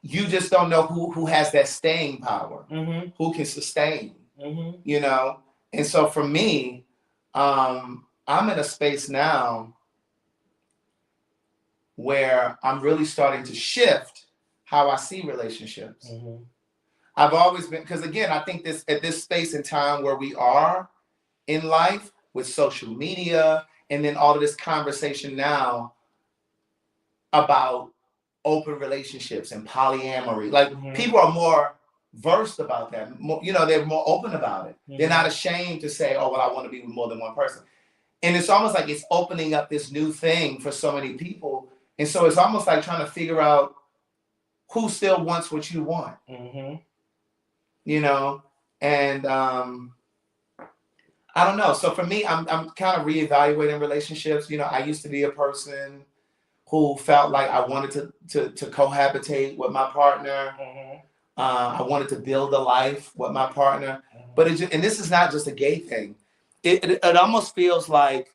S4: you just don't know who has that staying power, who can sustain. You know, and so for me, I'm in a space now where I'm really starting to shift how I see relationships. I've always been, because again, I think at this space in time where we are in life with social media and then all of this conversation now about open relationships and polyamory, like people are more versed about that. You know, they're more open about it. They're not ashamed to say, oh, well, I want to be with more than one person. And it's almost like it's opening up this new thing for so many people. And so it's almost like trying to figure out who still wants what you want. You know, and I don't know. So for me, I'm kind of reevaluating relationships. You know, I used to be a person who felt like I wanted to cohabitate with my partner. I wanted to build a life with my partner. But and this is not just a gay thing. It almost feels like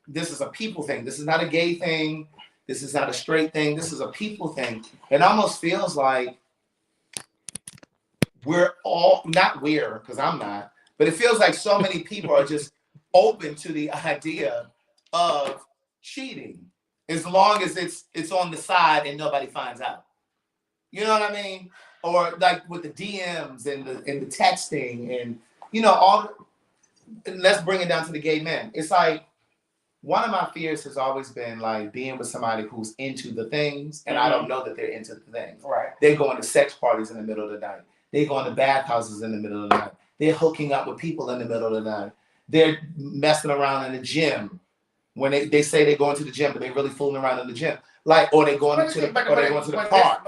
S4: this is a people thing. This is not a gay thing. This is not a straight thing. This is a people thing. It almost feels like we're all not we're because I'm not, but it feels like so many people are just open to the idea of cheating as long as it's on the side and nobody finds out. You know what I mean? Or like with the DMs and the texting and all. And let's bring it down to the gay men. It's like one of my fears has always been like being with somebody who's into the things, and I don't know that they're into the things.
S3: Right.
S4: They're going to sex parties in the middle of the night. They're going to bathhouses in the middle of the night. They're hooking up with people in the middle of the night. They're messing around in the gym when they say they're going to the gym, but they're really fooling around in the gym. Like, or they're going to the park.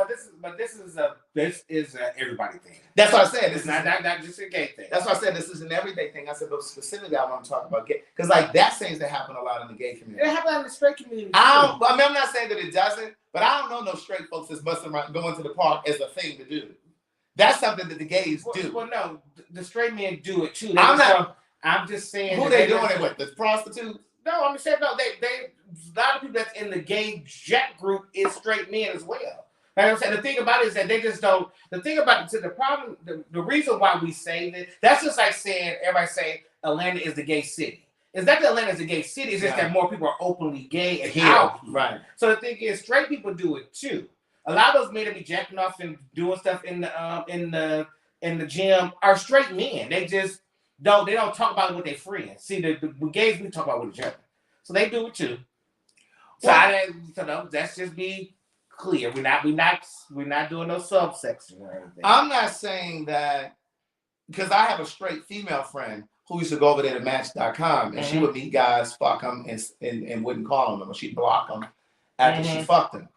S3: This is a everybody thing.
S4: That's what I said.
S3: It's not just a gay thing.
S4: That's why I said this is an everyday thing. I said, but specifically, I want to talk about gay because like that seems to happen a lot in the gay community.
S3: It happens in the straight community.
S4: I'm not saying that it doesn't, but I don't know no straight folks that's busting around going to the park as a thing to do. That's something that the gays do.
S3: Well, no, the straight men do it too. I'm just saying.
S4: Who they doing it with? The prostitutes?
S3: No, I'm saying no. They a lot of people that's in the gay jet group is straight men as well. Like I'm saying, the thing about it is that they just don't. The thing about it, the problem, the reason why we say that, that's just like saying everybody say Atlanta is the gay city. It's not that Atlanta is a gay city. It's just that more people are openly gay and out.
S4: Right.
S3: So the thing is, straight people do it too. A lot of those men that be jacking off and doing stuff in the gym are straight men. They just don't. They don't talk about it with their friends. See, the gays we talk about with each other, so they do it too. So let's just be clear. We're not doing no subsection or anything.
S4: I'm not saying that because I have a straight female friend who used to go over there to Match.com and she would meet guys, fuck them, and wouldn't call them, or she'd block them after she fucked them.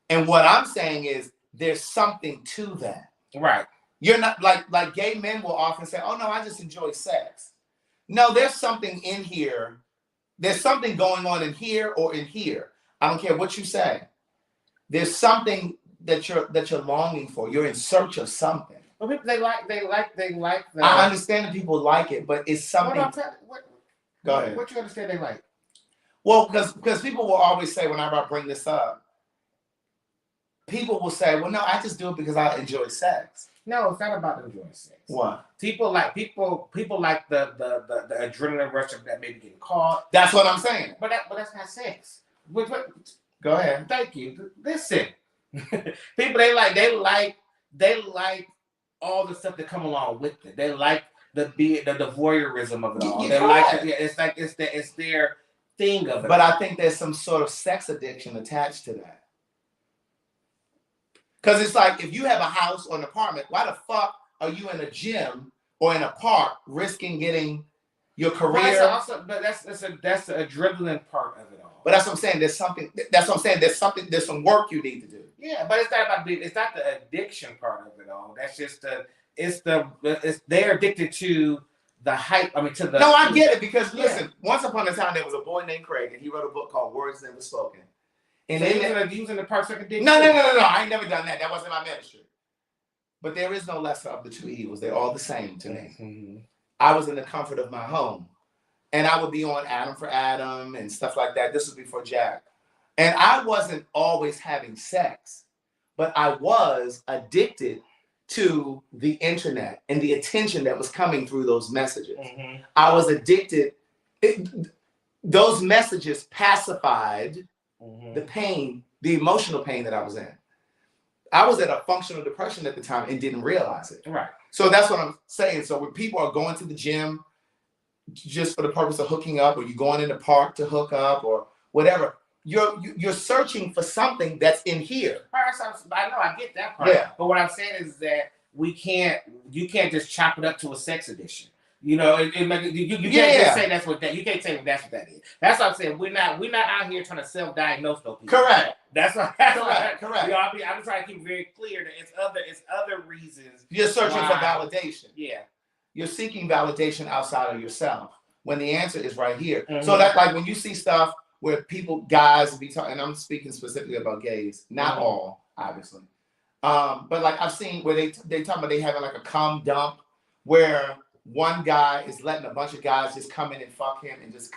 S4: And what I'm saying is there's something to that.
S3: Right.
S4: You're not like gay men will often say, "Oh no, I just enjoy sex." No, there's something in here. There's something going on in here or in here. I don't care what you say. There's something that you're longing for. You're in search of something.
S3: Well, people they like that.
S4: I understand that people like it, but it's something. Go ahead.
S3: What you understand they like?
S4: Well, because people will always say whenever I bring this up, people will say, "Well, no, I just do it because I enjoy sex."
S3: No, it's not about enjoying sex.
S4: What?
S3: People like the adrenaline rush of that maybe getting caught.
S4: That's what I'm saying.
S3: But that's not sex.
S4: Go ahead.
S3: Thank you. Listen, people they like all the stuff that come along with it. They like the voyeurism of it all. They like it's their thing of it.
S4: But I think there's some sort of sex addiction attached to that. Because it's like if you have a house or an apartment, why the fuck are you in a gym or in a park risking getting your career?
S3: But that's the adrenaline part of it all.
S4: But that's what I'm saying. There's something. That's what I'm saying. There's some work you need to do.
S3: Yeah, but it's not the addiction part of it all. That's just they're addicted to the hype. I mean, to the.
S4: No, I get it because listen. Once upon a time, there was a boy named Craig, and he wrote a book called Words Never Spoken. And
S3: so he was in the Park Addiction.
S4: No. I ain't never done that. That wasn't my ministry. But there is no lesser of the two evils. They're all the same to me. Mm-hmm. I was in the comfort of my home. And I would be on Adam for Adam and stuff like that. This was before Jack. And I wasn't always having sex, but I was addicted to the internet and the attention that was coming through those messages. Mm-hmm. I was addicted. Those messages pacified the pain, the emotional pain that I was in. I was at a functional depression at the time and didn't realize it.
S3: Right.
S4: So that's what I'm saying. So when people are going to the gym just for the purpose of hooking up, or you're going in the park to hook up or whatever, you're searching for something that's in here.
S3: All right, so I know I get that part. Yeah. But what I'm saying is that you can't just chop it up to a sex addiction. You know, you can't just say that's what that. You can't say that's what that is. That's what I'm saying. We're not out here trying to self-diagnose those people.
S4: Correct.
S3: Correct.
S4: You
S3: know, I'm trying to keep very clear that it's other reasons.
S4: You're searching for validation.
S3: Yeah.
S4: You're seeking validation outside of yourself when the answer is right here. Mm-hmm. So that like when you see stuff where guys be talking, and I'm speaking specifically about gays, not all, obviously. But like I've seen where they talk about they having like a cum dump where one guy is letting a bunch of guys just come in and fuck him and just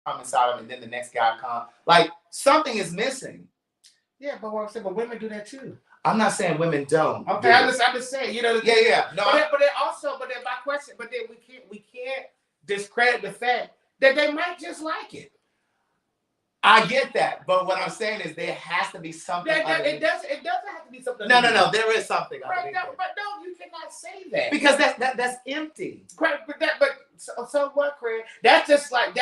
S4: come inside him, and then the next guy come. Like something is missing.
S3: Yeah, but what I'm saying, but women do that too.
S4: I'm not saying women don't.
S3: Okay, I'm just saying, you know.
S4: Yeah. No,
S3: but then my question, but then we can't discredit the fact that they might just like it.
S4: I get that, but what I'm saying is there has to be something.
S3: It doesn't have to be something.
S4: No. There is something.
S3: Right, but no, you cannot say that
S4: because that's empty.
S3: Craig, so what, Craig? That's just like a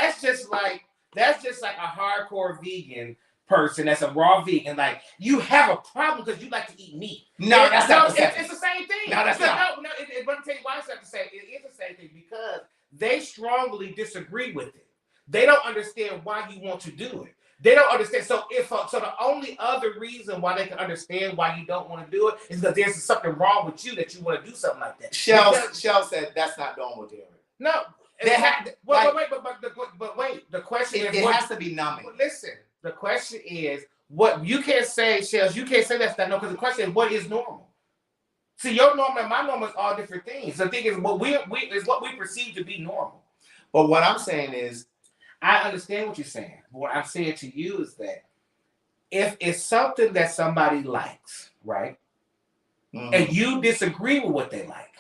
S3: hardcore vegan person that's a raw vegan. Like, you have a problem because you like to eat meat.
S4: No, that's not the same.
S3: It's the same thing.
S4: No, that's not.
S3: No, let me tell you why it's not the same. It is the same thing because they strongly disagree with it. They don't understand why you want to do it. They don't understand. So the only other reason why they can understand why you don't want to do it is because there's something wrong with you that you want to do something like that.
S4: Shell said that's not normal, Derek.
S3: No. Wait. The question is,
S4: it has to be numbing.
S3: Listen, the question is, what you can't say, Shells. You can't say that's not normal because the question is, what is normal? See, your normal and my normal is all different things. The thing is, what we perceive to be normal.
S4: But what I'm saying is,
S3: I understand what you're saying. But what I'm saying to you is that if it's something that somebody likes, right, and you disagree with what they like,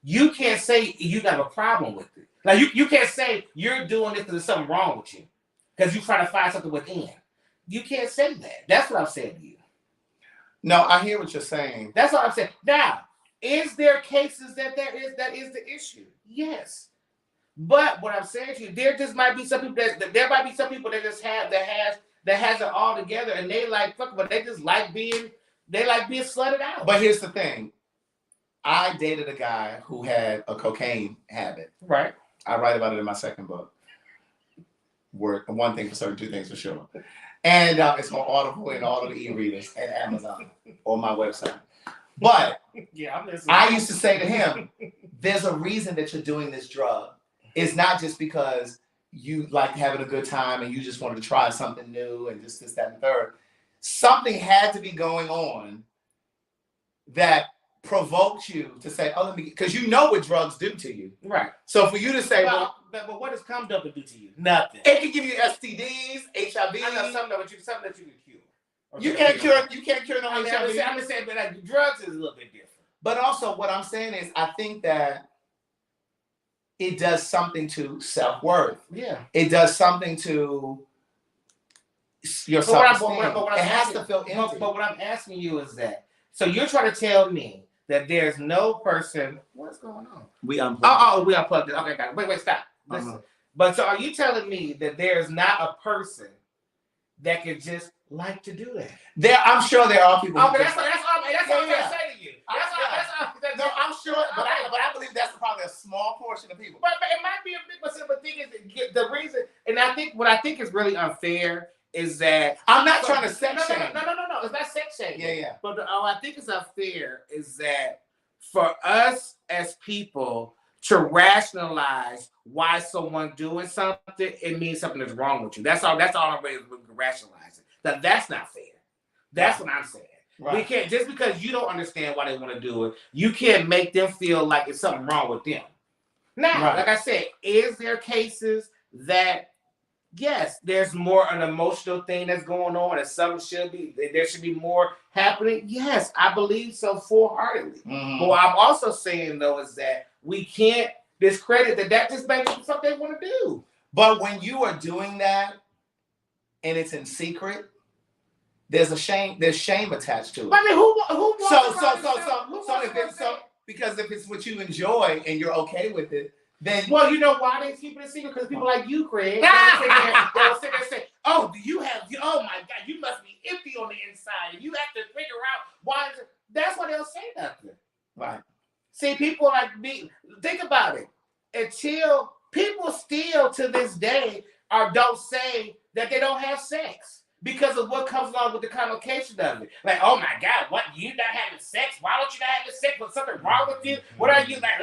S3: you can't say you got a problem with it. Like, you can't say you're doing this because there's something wrong with you because you're trying to find something within. You can't say that. That's what I'm saying to you.
S4: No, I hear what you're saying.
S3: That's what I'm saying. Now, is there cases that is the issue? Yes. But what I'm saying to you, there might be some people that just have that has it all together and they like fuck, but they just like being slutted out.
S4: But here's the thing. I dated a guy who had a cocaine habit.
S3: Right.
S4: I write about it in my second book. One thing for certain, two things for sure. And it's on Audible and all of the e-readers and Amazon or my website. But
S3: yeah,
S4: I used to say to him, there's a reason that you're doing this drug. It's not just because you like having a good time and you just wanted to try something new and just this, that, and third. Something had to be going on that provoked you to say, oh, let me, because you know what drugs do to you.
S3: Right.
S4: So for you to say,
S3: but what does cum dump do to you? Nothing.
S4: It can give you STDs, HIV.
S3: I know something that you can cure.
S4: You can't cure no HIV.
S3: I'm just saying, but like, drugs is a little bit different.
S4: But also what I'm saying is I think that it does something to self-worth.
S3: Yeah.
S4: It does something to your self-esteem. It has to feel empty.
S3: But what I'm asking you is that, so you're trying to tell me that there's no person. What's going on?
S4: We unplugged.
S3: Oh, we unplugged it. Okay, got it. Wait, stop. Listen. But so are you telling me that there's not a person that can just like to do that?
S4: I'm sure there are people.
S3: Okay, that's what I'm trying to say to you.
S4: No, I'm sure, but I believe that's probably a small portion of people.
S3: But it might be a big percent. But the thing is, the reason, and what I think is really unfair is that
S4: I'm not trying to sex shame.
S3: No. It's not sex shame.
S4: Yeah.
S3: But what I think is unfair is that for us as people to rationalize why someone doing something, it means something is wrong with you. That's all I'm really rationalizing. That's not fair. That's what I'm saying. Right. We can't, just because you don't understand why they want to do it, you can't make them feel like it's something wrong with them. Now, like I said, is there cases that, yes, there's more an emotional thing that's going on, and there should be more happening? Yes, I believe so full-heartedly. Mm-hmm. But what I'm also saying, though, is that we can't discredit that just makes something they want to do.
S4: But when you are doing that and it's in secret, there's shame attached to it.
S3: I mean, who
S4: because if it's what you enjoy and you're okay with it, then
S3: well, you know why they keep it a secret? Because people like you, Craig, they'll sit there and say, "Oh, oh my God, you must be empty on the inside, and you have to figure out why." That's why they'll say nothing.
S4: Right.
S3: See, people like me. Think about it. Until people still to this day don't say that they don't have sex. Because of what comes along with the connotation of it. Like, oh my God, what? You not having sex? Why don't you not having sex? Was something wrong with you? What are you like?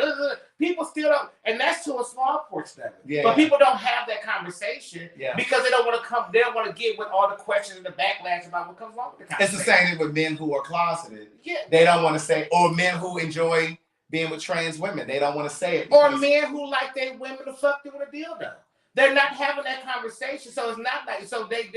S3: People still don't, and that's to a small portion of it. Yeah. But people don't have that conversation because they don't want to come, they don't want to get with all the questions and the backlash about what comes along with the conversation.
S4: It's the same thing with men who are closeted.
S3: Yeah.
S4: They don't want to say, or men who enjoy being with trans women. They don't want to say it.
S3: Or men who like their women to fuck them with a dildo. They're not having that conversation. So it's not like, so they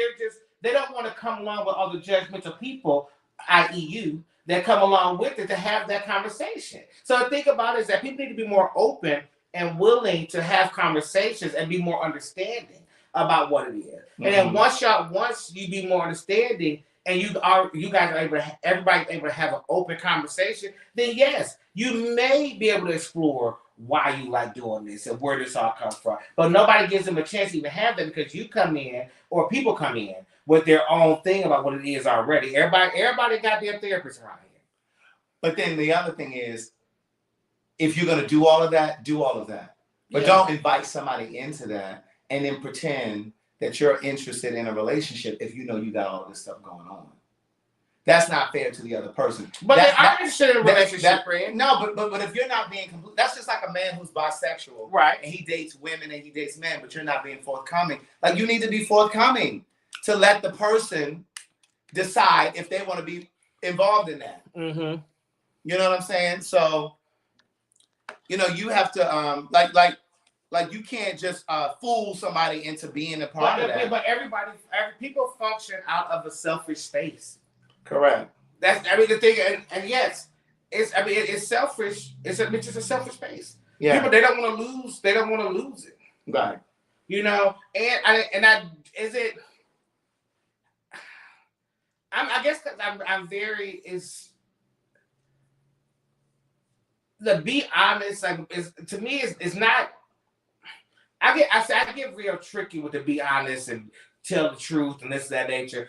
S3: don't want to come along with other judgmental people i.e. you, that come along with it to have that conversation. So the thing about it is that people need to be more open and willing to have conversations and be more understanding about what it is. Mm-hmm. And then once you be more understanding and you guys are able to, everybody's able to have an open conversation, then yes, you may be able to explore why you like doing this and where this all comes from. But nobody gives them a chance to even have that because you come in or people come in with their own thing about what it is already. Everybody got their therapist around here.
S4: But then the other thing is, if you're going to do all of that, do all of that. But don't invite somebody into that and then pretend that you're interested in a relationship if you know you got all of this stuff going on. That's not fair to the other person.
S3: But they are interested in a relationship, friend.
S4: No, but if you're not being complete, that's just like a man who's bisexual.
S3: Right.
S4: And he dates women and he dates men, but you're not being forthcoming. Like, you need to be forthcoming to let the person decide if they want to be involved in that.
S3: Mm-hmm.
S4: You know what I'm saying? So, you have to like you can't just fool somebody into being a part of that.
S3: But people function out of a selfish space.
S4: Correct.
S3: That's the thing, and yes, it's selfish. It's just a selfish space.
S4: Yeah.
S3: People, they don't want to lose. They don't want to lose it.
S4: Right.
S3: I guess because I'm very to be honest, to me is not. I get real tricky with to be honest and tell the truth and this that nature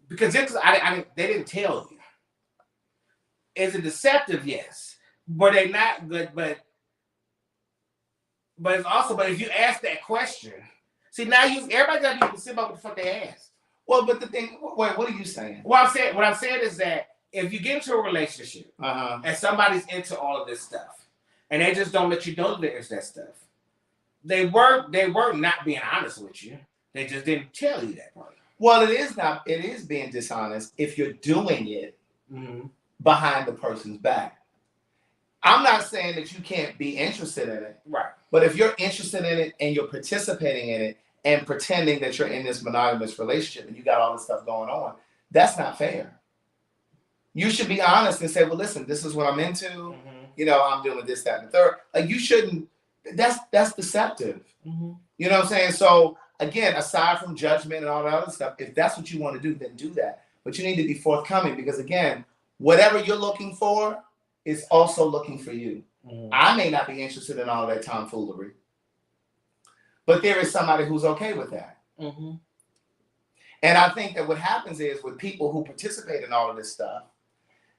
S3: because they didn't tell you. Is it deceptive? Yes, but they're not good. But it's also if you ask that question, see now everybody got to be specific about what the fuck they asked.
S4: Well, but the thing, wait, what are you saying?
S3: What I'm saying is that if you get into a relationship and somebody's into all of this stuff and they just don't let you know they're into that stuff, they were not being honest with you. They just didn't tell you that part.
S4: Well, it is being dishonest if you're doing it behind the person's back. I'm not saying that you can't be interested in it.
S3: Right.
S4: But if you're interested in it and you're participating in it and pretending that you're in this monogamous relationship and you got all this stuff going on, that's not fair. You should be honest and say, well, listen, this is what I'm into. Mm-hmm. I'm doing this, that, and the third. Like, you shouldn't, that's deceptive. Mm-hmm. You know what I'm saying? So again, aside from judgment and all that other stuff, if that's what you want to do, then do that. But you need to be forthcoming because again, whatever you're looking for is also looking for you. Mm-hmm. I may not be interested in all of that tomfoolery, but there is somebody who's okay with that. Mm-hmm. And I think that what happens is with people who participate in all of this stuff,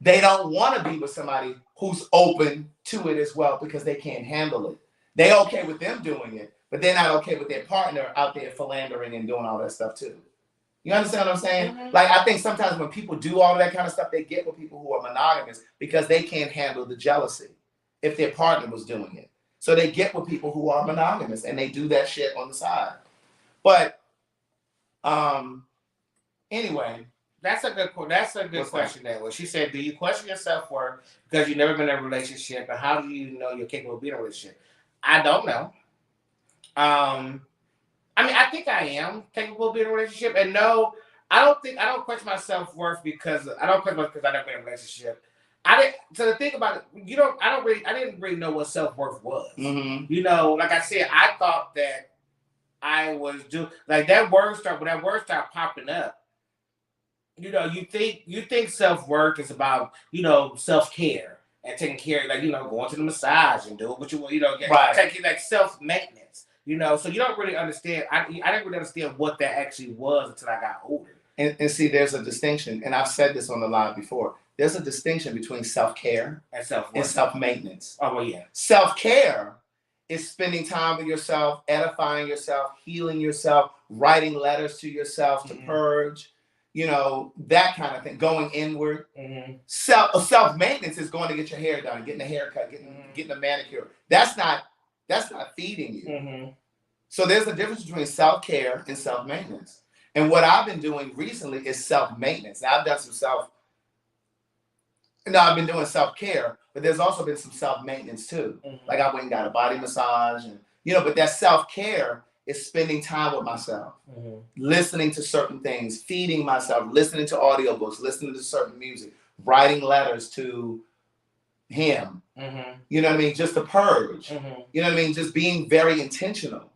S4: they don't want to be with somebody who's open to it as well because they can't handle it. They're okay with them doing it, but they're not okay with their partner out there philandering and doing all that stuff too. You understand what I'm saying? Mm-hmm. Like, I think sometimes when people do all of that kind of stuff, they get with people who are monogamous because they can't handle the jealousy if their partner was doing it. So they get with people who are monogamous and they do that shit on the side. But anyway.
S3: That's a good question. That was. She said, "Do you question your self-worth because you've never been in a relationship, and how do you know you're capable of being in a relationship?" I don't know. I think I am capable of being in a relationship, and no, I don't question my self-worth because I never been in a relationship. So the thing about it, I didn't really know what self-worth was. Mm-hmm. Like I said, I thought that I was doing like that word started popping up. You think self-worth is about, self-care and taking care, like, going to the massage and doing what you want, taking like self-maintenance, so you don't really understand. I didn't really understand what that actually was until I got older.
S4: And see, there's a distinction, and I've said this on the live before. There's a distinction between self-care and self-maintenance.
S3: Oh, well, yeah.
S4: Self-care is spending time with yourself, edifying yourself, healing yourself, writing letters to yourself to purge. That kind of thing, going inward. Mm-hmm. Self-maintenance is going to get your hair done, getting a haircut, getting a manicure. That's not feeding you. Mm-hmm. So there's a difference between self-care and self-maintenance. And what I've been doing recently is self-maintenance. Now, I've been doing self-care, but there's also been some self-maintenance too. Mm-hmm. Like I went and got a body massage and, but that self-care
S1: is spending time with myself,
S3: Mhm.
S1: listening to certain things, feeding myself, listening to audiobooks, listening to certain music, writing letters to him.
S3: Mhm.
S1: You know what I mean? Just to purge.
S3: Mhm.
S1: You know what I mean? Just being very intentional.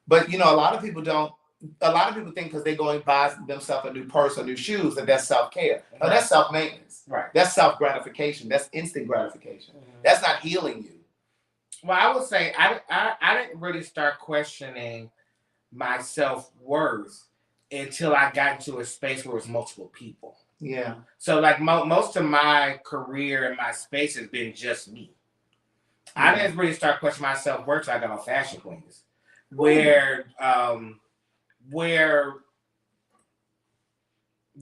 S1: But you know, a lot of people don't. A lot of people think because they go and buy themselves a new purse or new shoes that that's self care. No, that's self maintenance.
S3: Right.
S1: That's self gratification. That's instant gratification.
S3: Mhm.
S1: That's not healing you.
S3: Well, I would say I didn't really start questioning my self worth until I got into a space where it was multiple people.
S1: Yeah.
S3: So like most of my career and my space has been just me. I didn't really start questioning my self worth until I got on Fashion Queens, where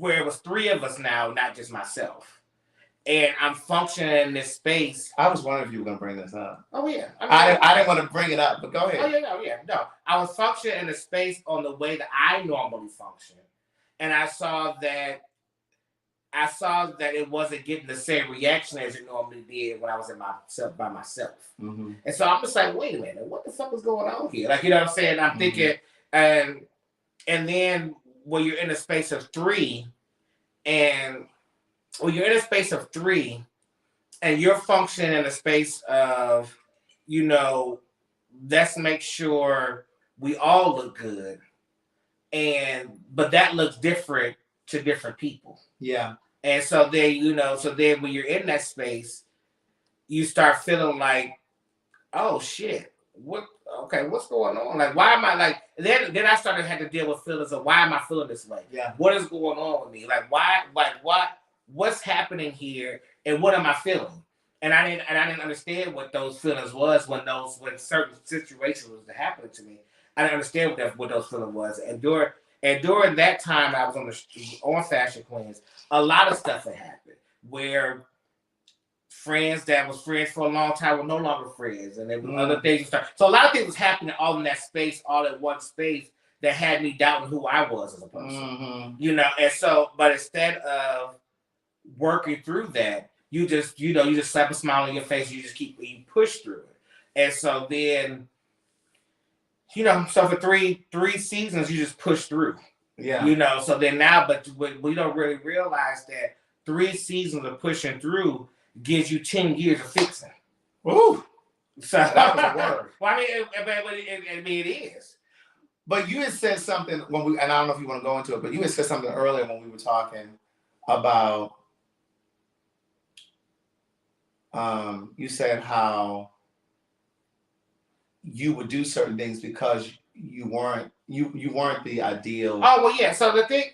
S3: it was 3 of us now, not just myself, and I'm functioning in this space.
S1: I was wondering if you were gonna bring this up.
S3: Oh yeah,
S1: I didn't want to bring it up, but go ahead.
S3: Oh yeah, no. I was functioning in a space on the way that I normally function, and I saw that it wasn't getting the same reaction as it normally did when I was by myself.
S1: Mm-hmm.
S3: And so I'm just like, wait a minute, what the fuck is going on here? Like, you know what I'm saying? I'm thinking, and then when you're in a space of 3, and when you're in a space of 3, and you're functioning in a space of, you know, let's make sure we all look good, but that looks different to different people.
S1: Yeah.
S3: And so then when you're in that space, you start feeling like, oh shit, what's going on? Like, why am I like, then I started had to deal with feelings of why am I feeling this way?
S1: Yeah.
S3: What is going on with me? Like, what's happening here and what am I feeling? And I didn't understand what those feelings was when certain situations was happening to me. I didn't understand what those feelings was. And during that time I was on Fashion Queens, a lot of stuff had happened where friends that was friends for a long time were no longer friends, and there were other things. So a lot of things was happening all in that space, all in one space, that had me doubting who I was as a person. You know, and so, but instead of working through that, you just slap a smile on your face, you push through it. And so then, so for three seasons, you just push through.
S1: Yeah.
S3: So then now, but we don't really realize that 3 seasons of pushing through gives you 10 years of fixing.
S1: Woo!
S3: So
S1: that was a word.
S3: Well, I mean, it is.
S1: But you had said something and I don't know if you want to go into it, but you had said something earlier when we were talking about, you said how you would do certain things because you weren't the ideal.
S3: Oh well, yeah. So the thing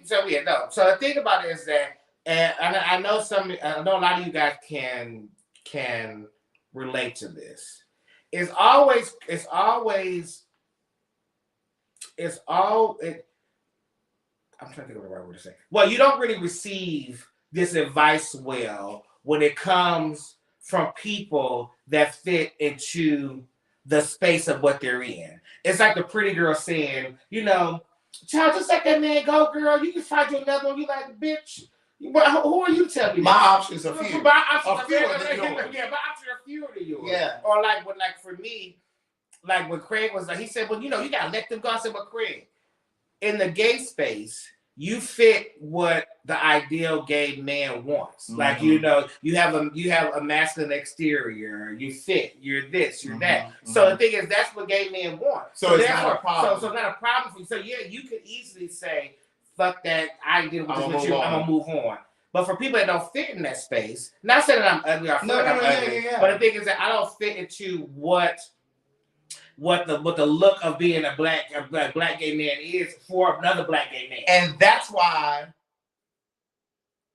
S3: about it is that, and I know a lot of you guys can relate to this. I'm trying to think of the right word to say. Well, you don't really receive this advice well when it comes from people that fit into the space of what they're in. It's like the pretty girl saying, child, just let that man go, girl. You can find you another one. You like, bitch. Who are you telling me?
S1: My options are few.
S3: My options
S1: are fewer than yours.
S3: Yeah, my options are fewer than yours.
S1: Yeah.
S3: Or like for me, like when Craig was like, he said, well, you gotta let them go. I said, well, Craig, in the gay space, you fit what the ideal gay man wants. Mm-hmm. Like, you have a masculine exterior, you fit, you're this, you're that. Mm-hmm. So the thing is, that's what gay men want.
S1: So it's not a problem.
S3: So it's not a problem for you. So yeah, you could easily say, fuck that, I did with you, I'm gonna move on. But for people that don't fit in that space, not saying that I'm ugly, or ugly,
S1: yeah.
S3: But the thing is that I don't fit into what the look of being a black gay man is for another black gay man.
S1: And that's why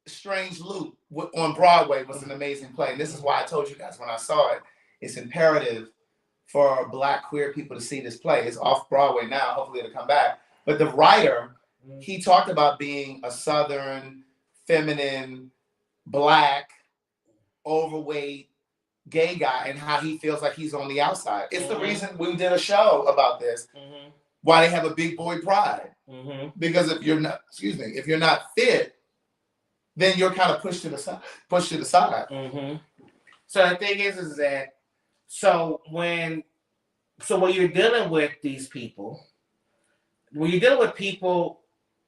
S1: Strange Loop on Broadway was an amazing play. And this is why I told you guys when I saw it, it's imperative for black queer people to see this play. It's off Broadway now. Hopefully it'll come back. But the writer, he talked about being a Southern, feminine, black, overweight, gay guy and how he feels like he's on the outside. It's the reason we did a show about this. Why they have a big boy pride. Because if you're not fit, then you're kind of pushed to the side.
S3: So the thing is that when you're dealing with these people when you're dealing with people,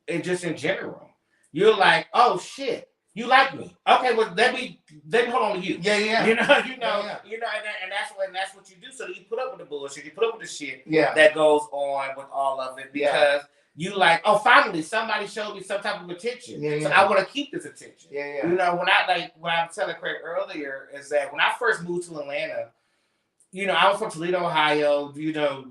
S3: it just in general, you're like, oh shit, you like me. Okay, well let me hold on to you.
S4: Yeah.
S3: You know,
S4: Yeah.
S3: and that's what you do. So you put up with the bullshit, you put up with the shit
S4: Yeah.
S3: that goes on with all of it because you like, oh, finally somebody showed me some type of attention.
S4: Yeah.
S3: So I want to keep this attention.
S4: Yeah.
S3: You know, when I was telling Craig earlier is that when I first moved to Atlanta, you know, I was from Toledo, Ohio, you know,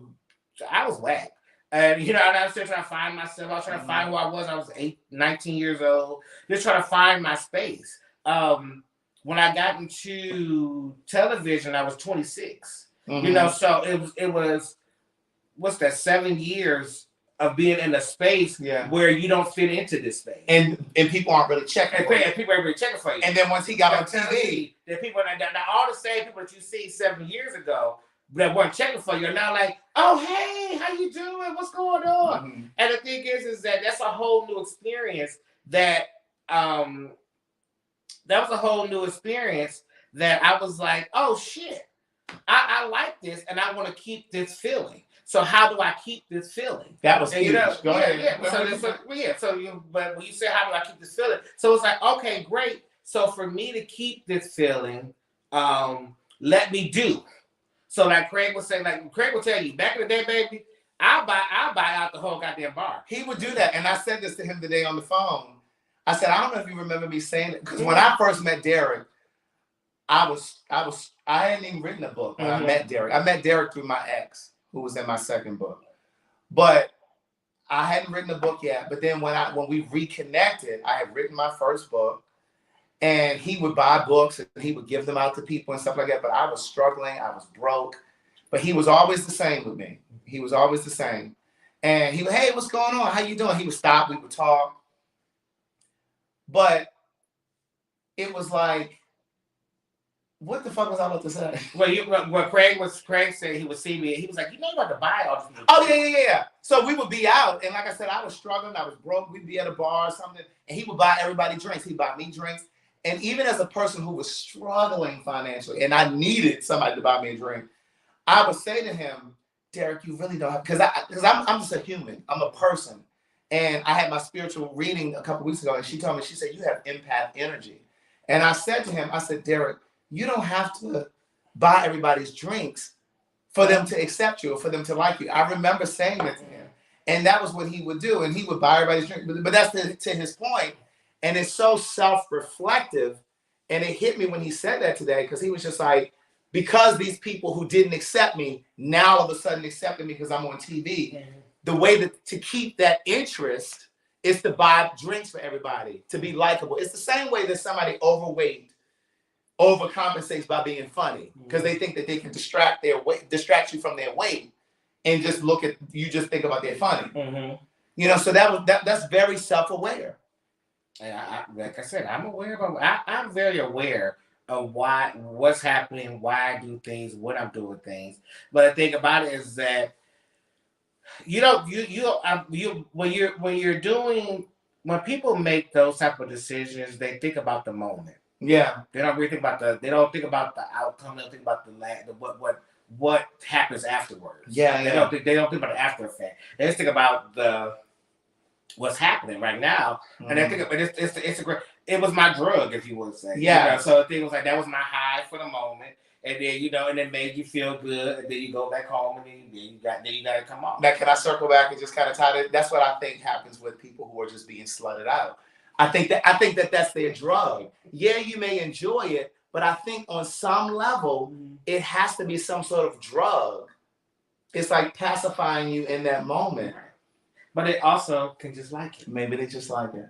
S3: I was whack. And, you know, I was still trying to find myself. I was trying to find who I was. I was 19 years old, just trying to find my space. When I got into television, I was 26. You know, so it was, what's that, 7 years of being in a space where you don't fit into this space.
S4: And people aren't really checking for you.
S3: And people aren't really checking for you.
S4: And then once he got on TV,
S3: the people now all the same people that you see 7 years ago that weren't checking for you are now like, oh hey, how you doing? What's going on? And the thing is that that's a whole new experience that was a whole new experience that I was like, oh shit, I like this and I want to keep this feeling. So how do I keep this feeling?
S4: That was huge.
S3: You know,
S4: Go ahead.
S3: Yeah. But when you say how do I keep this feeling? So it's like, okay, great. So for me to keep this feeling, let me do. So like Craig would say, like Craig would tell you, back in the day, baby, I'll buy out the whole goddamn bar.
S4: He would do that. And I said this to him today on the phone. I said, I don't know if you remember me saying it, because when I first met Derek, I hadn't even written a book when I met Derek. I met Derek through my ex, who was in my second book. But I hadn't written a book yet. But then when we reconnected, I had written my first book. And he would buy books and he would give them out to people and stuff like that. But I was struggling. I was broke. But he was always the same with me. He was always the same. And he would, hey, what's going on? How you doing? He would stop. We would talk. But it was like, what the fuck was I about to say?
S3: Well, Craig said he would see me. He was like, you know, you got to buy all this.
S4: Oh, yeah. So we would be out. And like I said, I was struggling. I was broke. We'd be at a bar or something. And he would buy everybody drinks. He'd buy me drinks. And even as a person who was struggling financially, and I needed somebody to buy me a drink, I would say to him, Derek, you really don't have, because I'm just a human. I'm a person. And I had my spiritual reading a couple weeks ago, and she told me, she said, you have empath energy. And I said to him, I said, Derek, you don't have to buy everybody's drinks for them to accept you or for them to like you. I remember saying that to him. And that was what he would do. And he would buy everybody's drink. But that's to his point. And it's so self-reflective. And it hit me when he said that today, because he was just like, because these people who didn't accept me now all of a sudden accepted me because I'm on TV. The way to keep that interest is to buy drinks for everybody, to be likable. It's the same way that somebody overweight overcompensates by being funny, because they think that they can distract you from their weight and just just think about their funny. You know, so that's very self-aware.
S3: Like I said, I'm very aware of what's happening, why I do things, what I'm doing things. But the thing about it is that when people make those type of decisions, they think about the moment.
S4: Yeah,
S3: they don't really think about they don't think about the outcome. They don't think about what happens afterwards.
S4: Yeah,
S3: they don't think about the after effect. They just think about what's happening right now, and I think it's a great. It was my drug, if you would say.
S4: Yeah.
S3: You know? So the thing was like that was my high for the moment, and then and it made you feel good, and then you go back home, and then you got to come off.
S4: Now, can I circle back and just kind of tie it? That's what I think happens with people who are just being slutted out. I think that that's their drug. Yeah, you may enjoy it, but I think on some level it has to be some sort of drug. It's like pacifying you in that moment.
S3: But it also can just like it.
S4: Maybe they just like it.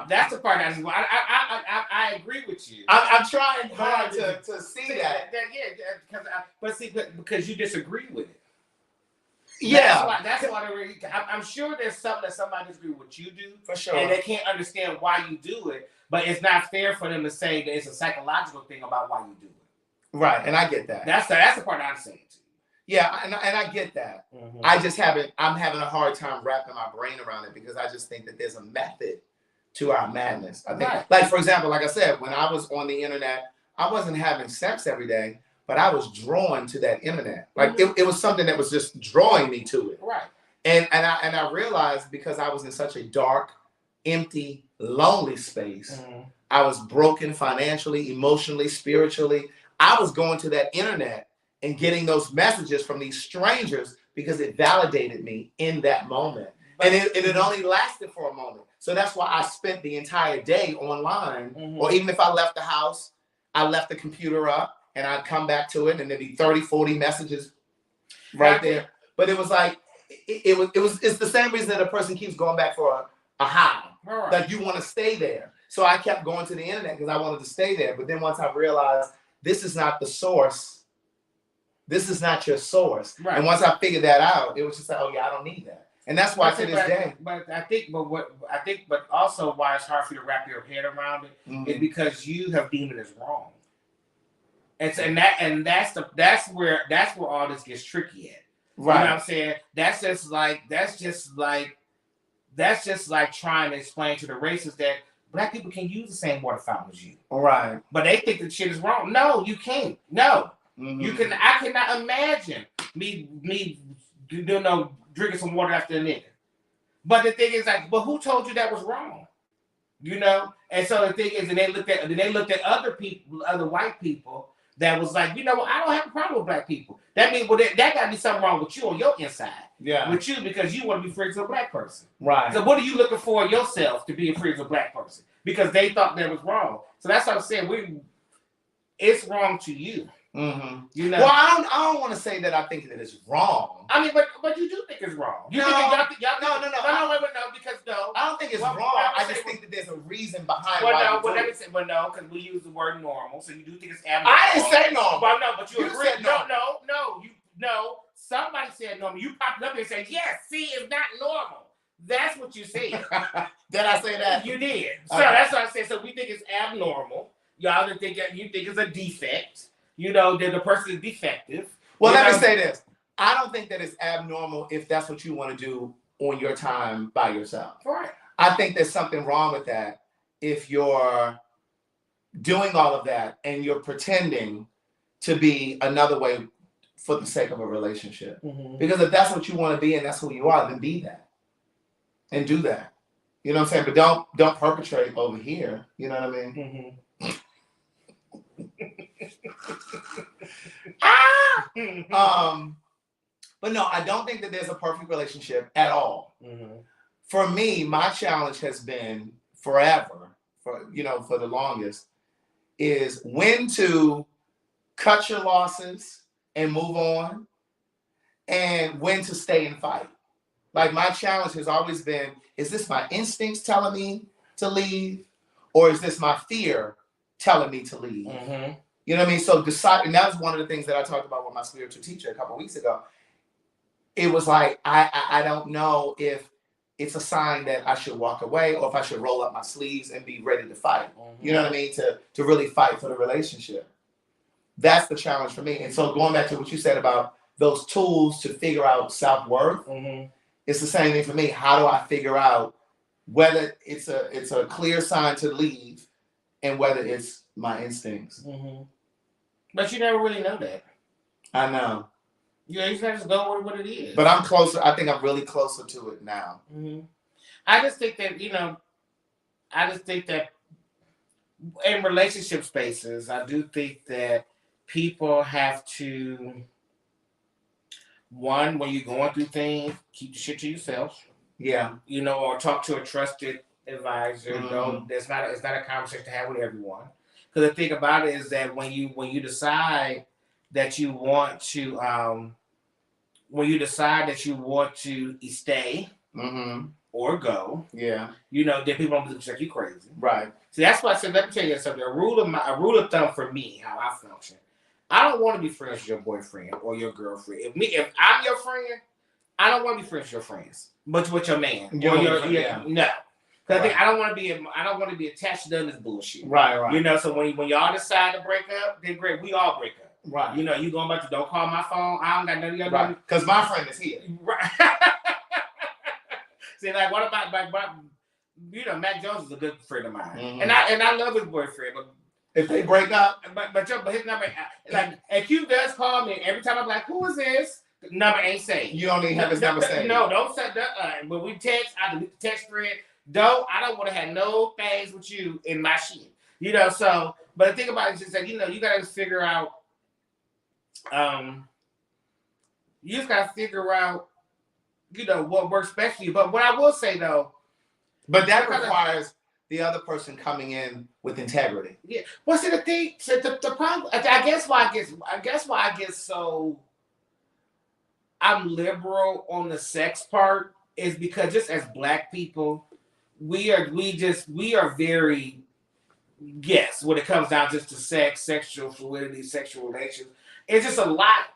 S3: That's the part I agree with you.
S4: I'm trying hard to see that.
S3: Because you disagree with it.
S4: Yeah.
S3: That's why I'm sure there's something that somebody disagree with what you do.
S4: For sure.
S3: And they can't understand why you do it. But it's not fair for them to say that it's a psychological thing about why you do it.
S4: Right. And I get that.
S3: That's the part I'm saying to you.
S4: Yeah, and I get that. I'm having a hard time wrapping my brain around it, because I just think that there's a method to our madness. I think, like, for example, like I said, when I was on the internet, I wasn't having sex every day,
S1: but I was drawn to that internet. Like it was something that was just drawing me to it.
S3: Right.
S1: And I realized because I was in such a dark, empty, lonely space, I was broken financially, emotionally, spiritually. I was going to that internet and getting those messages from these strangers because it validated me in that moment. And it only lasted for a moment. So that's why I spent the entire day online, or even if I left the house, I left the computer up and I'd come back to it and there'd be 30, 40 messages right there. But it was like, it's the same reason that a person keeps going back for a high.
S3: Right.
S1: Like you want to stay there. So I kept going to the internet because I wanted to stay there. But then once I realized this is not the source, this is not your source.
S3: Right.
S1: And once I figured that out, it was just like, oh yeah, I don't need that. And that's why to this day.
S3: But also why it's hard for you to wrap your head around it is because you have deemed it as wrong. And that's where all this gets tricky at.
S1: Right.
S3: You know what I'm saying? That's just like trying to explain to the racists that Black people can use the same water fountain as you.
S1: Right.
S3: But they think the shit is wrong. No, you can't. No. You can. I cannot imagine me drinking some water after a nigga. But the thing is, like, but who told you that was wrong? You know? And so the thing is, and they looked at other people, other white people that was like, you know, I don't have a problem with Black people. That means, well, that got to be something wrong with you on your inside.
S1: Yeah.
S3: With you, because you want to be friends with a Black person.
S1: Right.
S3: So what are you looking for yourself to be friends with a Black person? Because they thought that was wrong. So that's what I'm saying. It's wrong to you. You know.
S1: Well, I don't want to say that I think that it's wrong.
S3: I mean, but you do think it's wrong.
S1: No,
S3: Because no.
S1: I don't think it's wrong. I just think that there's a reason behind why you do it.
S3: No, because we use the word normal, so you do think it's abnormal.
S1: I didn't say normal.
S3: But no, but you agree.
S1: Said normal.
S3: No. Somebody said normal. You popped up and said, yes, see, it's not normal. That's what you said.
S1: Did I say that?
S3: You did. So
S1: Okay.
S3: that's what I said. So we think it's abnormal. Y'all think you think it's a defect. You know, that the person is defective.
S1: Well, let me say this. I don't think that it's abnormal if that's what you want to do on your time by yourself.
S3: Right.
S1: I think there's something wrong with that if you're doing all of that and you're pretending to be another way for the sake of a relationship. Because if that's what you want to be and that's who you are, then be that. And do that. You know what I'm saying? But don't perpetrate over here. You know what I mean? But no, I don't think that there's a perfect relationship at all. For me, my challenge has been forever, for the longest, is when to cut your losses and move on, and when to stay and fight. Like my challenge has always been: is this my instincts telling me to leave, or is this my fear telling me to leave? You know what I mean? So decide, and that was one of the things that I talked about with my spiritual teacher a couple of weeks ago. It was like, I don't know if it's a sign that I should walk away or if I should roll up my sleeves and be ready to fight. You know what I mean? To really fight for the relationship. That's the challenge for me. And so going back to what you said about those tools to figure out self-worth, it's the same thing for me. How do I figure out whether it's a clear sign to leave and whether it's my instincts?
S3: But you never really know that.
S1: I know.
S3: Yeah, you just go with what it is.
S1: But I'm closer. I think I'm really closer to it now.
S3: I just think that, in relationship spaces, I do think that people have to, one, when you're going through things, keep the shit to yourself.
S1: Yeah.
S3: Or talk to a trusted advisor. It's not a conversation to have with everyone. Because the thing about it is that when you decide that you want to stay or go, then people don't look like you crazy.
S1: Right.
S3: See, that's why I said, let me tell you something. A rule of thumb for me, how I function. I don't want to be friends with your boyfriend or your girlfriend. If I'm your friend, I don't want to be friends with your friends, but with your man. No. Because I don't want to be attached to none of this bullshit.
S1: Right.
S3: So when y'all decide to break up, then great, we all break up.
S1: Right.
S3: You going back to don't call my phone. I don't got none of your
S1: right. Because my friend is here.
S3: Right. See, like, what about Mac Jones is a good friend of mine, and I love his boyfriend, but
S4: If they break up,
S3: but his number, like, if you does call me, every time I'm like, who is this? The number ain't saved.
S4: you don't even have his number saved.
S3: No, don't set that. When we text, I delete the text thread. I don't want to have no things with you in my shit. You know, so, but the thing about it is just that, you know, you got to figure out, you just got to figure out, you know, what works best for you. But what I will say, though.
S4: But that requires the other person coming in with integrity.
S3: Yeah. Well, see, the thing, so the problem, I guess why I get so, I'm liberal on the sex part is because just as Black people, we are very, yes, when it comes down just to sex, sexual fluidity, sexual relations, it's just a lot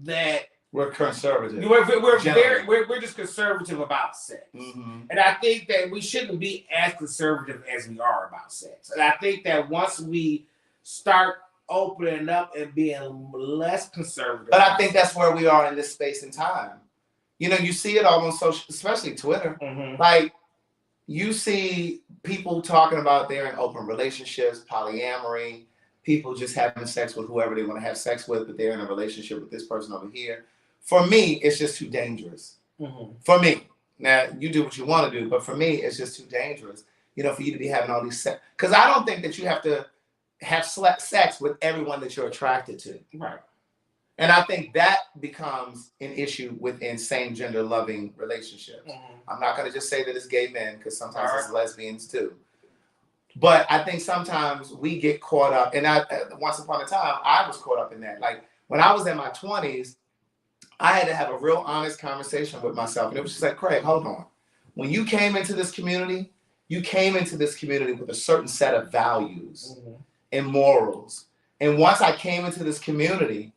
S3: that
S4: we're conservative.
S3: We're just conservative about sex,
S4: and
S3: I think that we shouldn't be as conservative as we are about sex. And I think that once we start opening up and being less conservative,
S4: but I think that's where we are in this space and time. You know, you see it all on social, especially Twitter. Like, you see people talking about they're in open relationships, polyamory, people just having sex with whoever they want to have sex with, but they're in a relationship with this person over here. For me, it's just too dangerous. For me. Now, you do what you want to do, but for me, it's just too dangerous, you know, for you to be having all these sex. Because I don't think that you have to have sex with everyone that you're attracted to.
S3: Right.
S4: And I think that becomes an issue within same gender loving relationships. I'm not going to just say that it's gay men, because sometimes it's lesbians too. But I think sometimes we get caught up, and once upon a time, I was caught up in that. Like, when I was in my 20s, I had to have a real honest conversation with myself. And it was just like, Craig, hold on. When you came into this community, you came into this community with a certain set of values and morals. And once I came into this community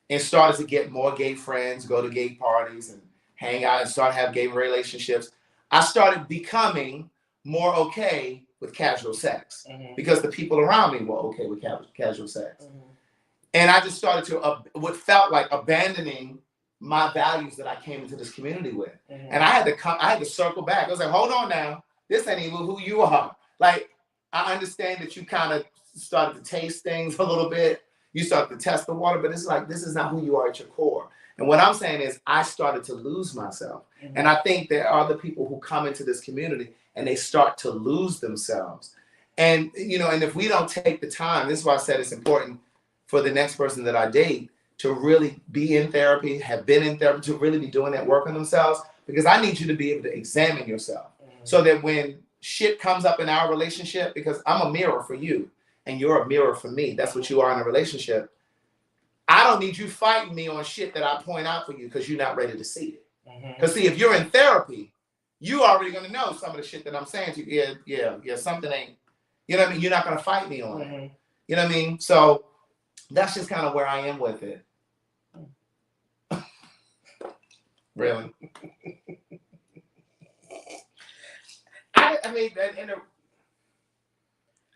S4: and started to get more gay friends, go to gay parties and hang out and start have gay relationships, I started becoming more okay with casual sex because the people around me were okay with casual sex. And I just started to, what felt like abandoning my values that I came into this community with. And I had to circle back. I was like, hold on now. This ain't even who you are. Like, I understand that you kind of started to taste things a little bit. You started to test the water, but it's like, this is not who you are at your core. And what I'm saying is I started to lose myself. And I think there are other people who come into this community and they start to lose themselves. And, you know, and if we don't take the time, this is why I said it's important for the next person that I date to really be in therapy, have been in therapy, to really be doing that work on themselves, because I need you to be able to examine yourself so that when shit comes up in our relationship, because I'm a mirror for you and you're a mirror for me, that's what you are in a relationship. I don't need you fighting me on shit that I point out for you because you're not ready to see it. Because see, if you're in therapy, you already going to know some of the shit that I'm saying to you. Yeah, something ain't, you know what I mean? You're not going to fight me on it. You know what I mean? So that's just kind of where I am with it. Really?
S3: I mean,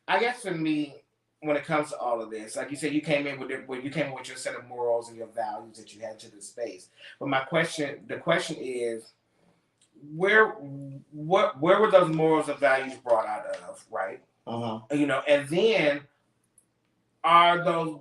S3: I guess for me, when it comes to all of this, like you said, you came in with your set of morals and your values that you had to the space. But the question is, where were those morals and values brought out of, right? You know, and then are those?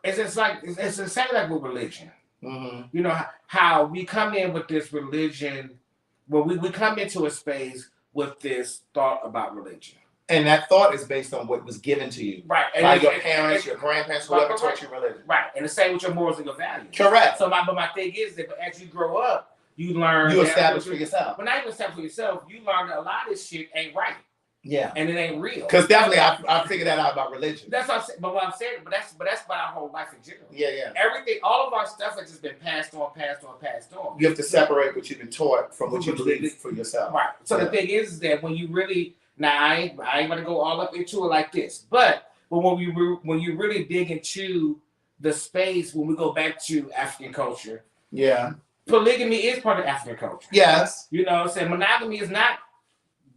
S3: It's the same like with religion. You know how we come in with this religion, well, we come into a space with this thought about religion.
S4: And that thought is based on what was given to you.
S3: Right.
S4: By your parents, your grandparents, whoever taught you religion.
S3: Right. And the same with your morals and your values.
S4: Correct.
S3: So my thing is that as you grow up, you learn.
S4: You establish for yourself.
S3: But not even establish for yourself, you learn that a lot of this shit ain't right.
S4: Yeah.
S3: And it ain't real.
S4: Because definitely I figured that out about religion.
S3: That's what I'm saying. But what I'm saying, but that's about our whole life in general.
S4: Yeah.
S3: Everything, all of our stuff has just been passed on.
S4: You have to separate what you've been taught from what you believe for yourself.
S3: Right. So the thing is that when you really, now I ain't gonna go all up into it like this, but when you really dig into the space, when we go back to African culture, polygamy is part of African culture.
S4: Yes.
S3: You know what I'm saying? Monogamy is not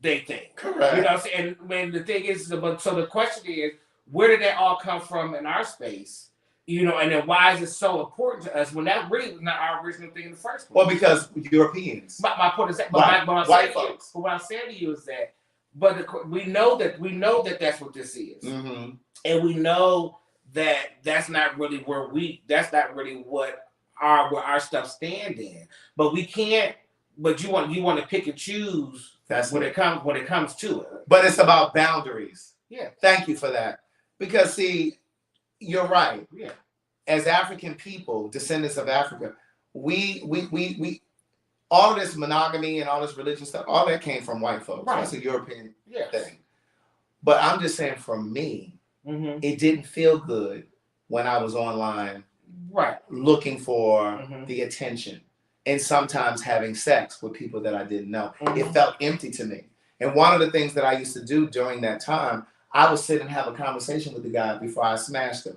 S3: their thing.
S4: Correct.
S3: You know what I'm saying? And when the thing is, so the question is, where did that all come from in our space? You know, and then why is it so important to us when that really was not our original thing in the first place?
S4: Well, because Europeans.
S3: My point is that,
S4: white folks.
S3: But what I'm saying to you is that But we know that that's what this is, and we know that that's not really what our stuff stand in. But we can't. But you want to pick and choose. That's when it comes to it.
S4: But it's about boundaries.
S3: Yeah.
S4: Thank you for that. Because see, you're right.
S3: Yeah.
S4: As African people, descendants of Africa, we all of this monogamy and all this religious stuff, all that came from white folks.
S3: Right.
S4: That's a European thing. But I'm just saying, for me, it didn't feel good when I was online, looking for the attention, and sometimes having sex with people that I didn't know. It felt empty to me. And one of the things that I used to do during that time, I would sit and have a conversation with the guy before I smashed him.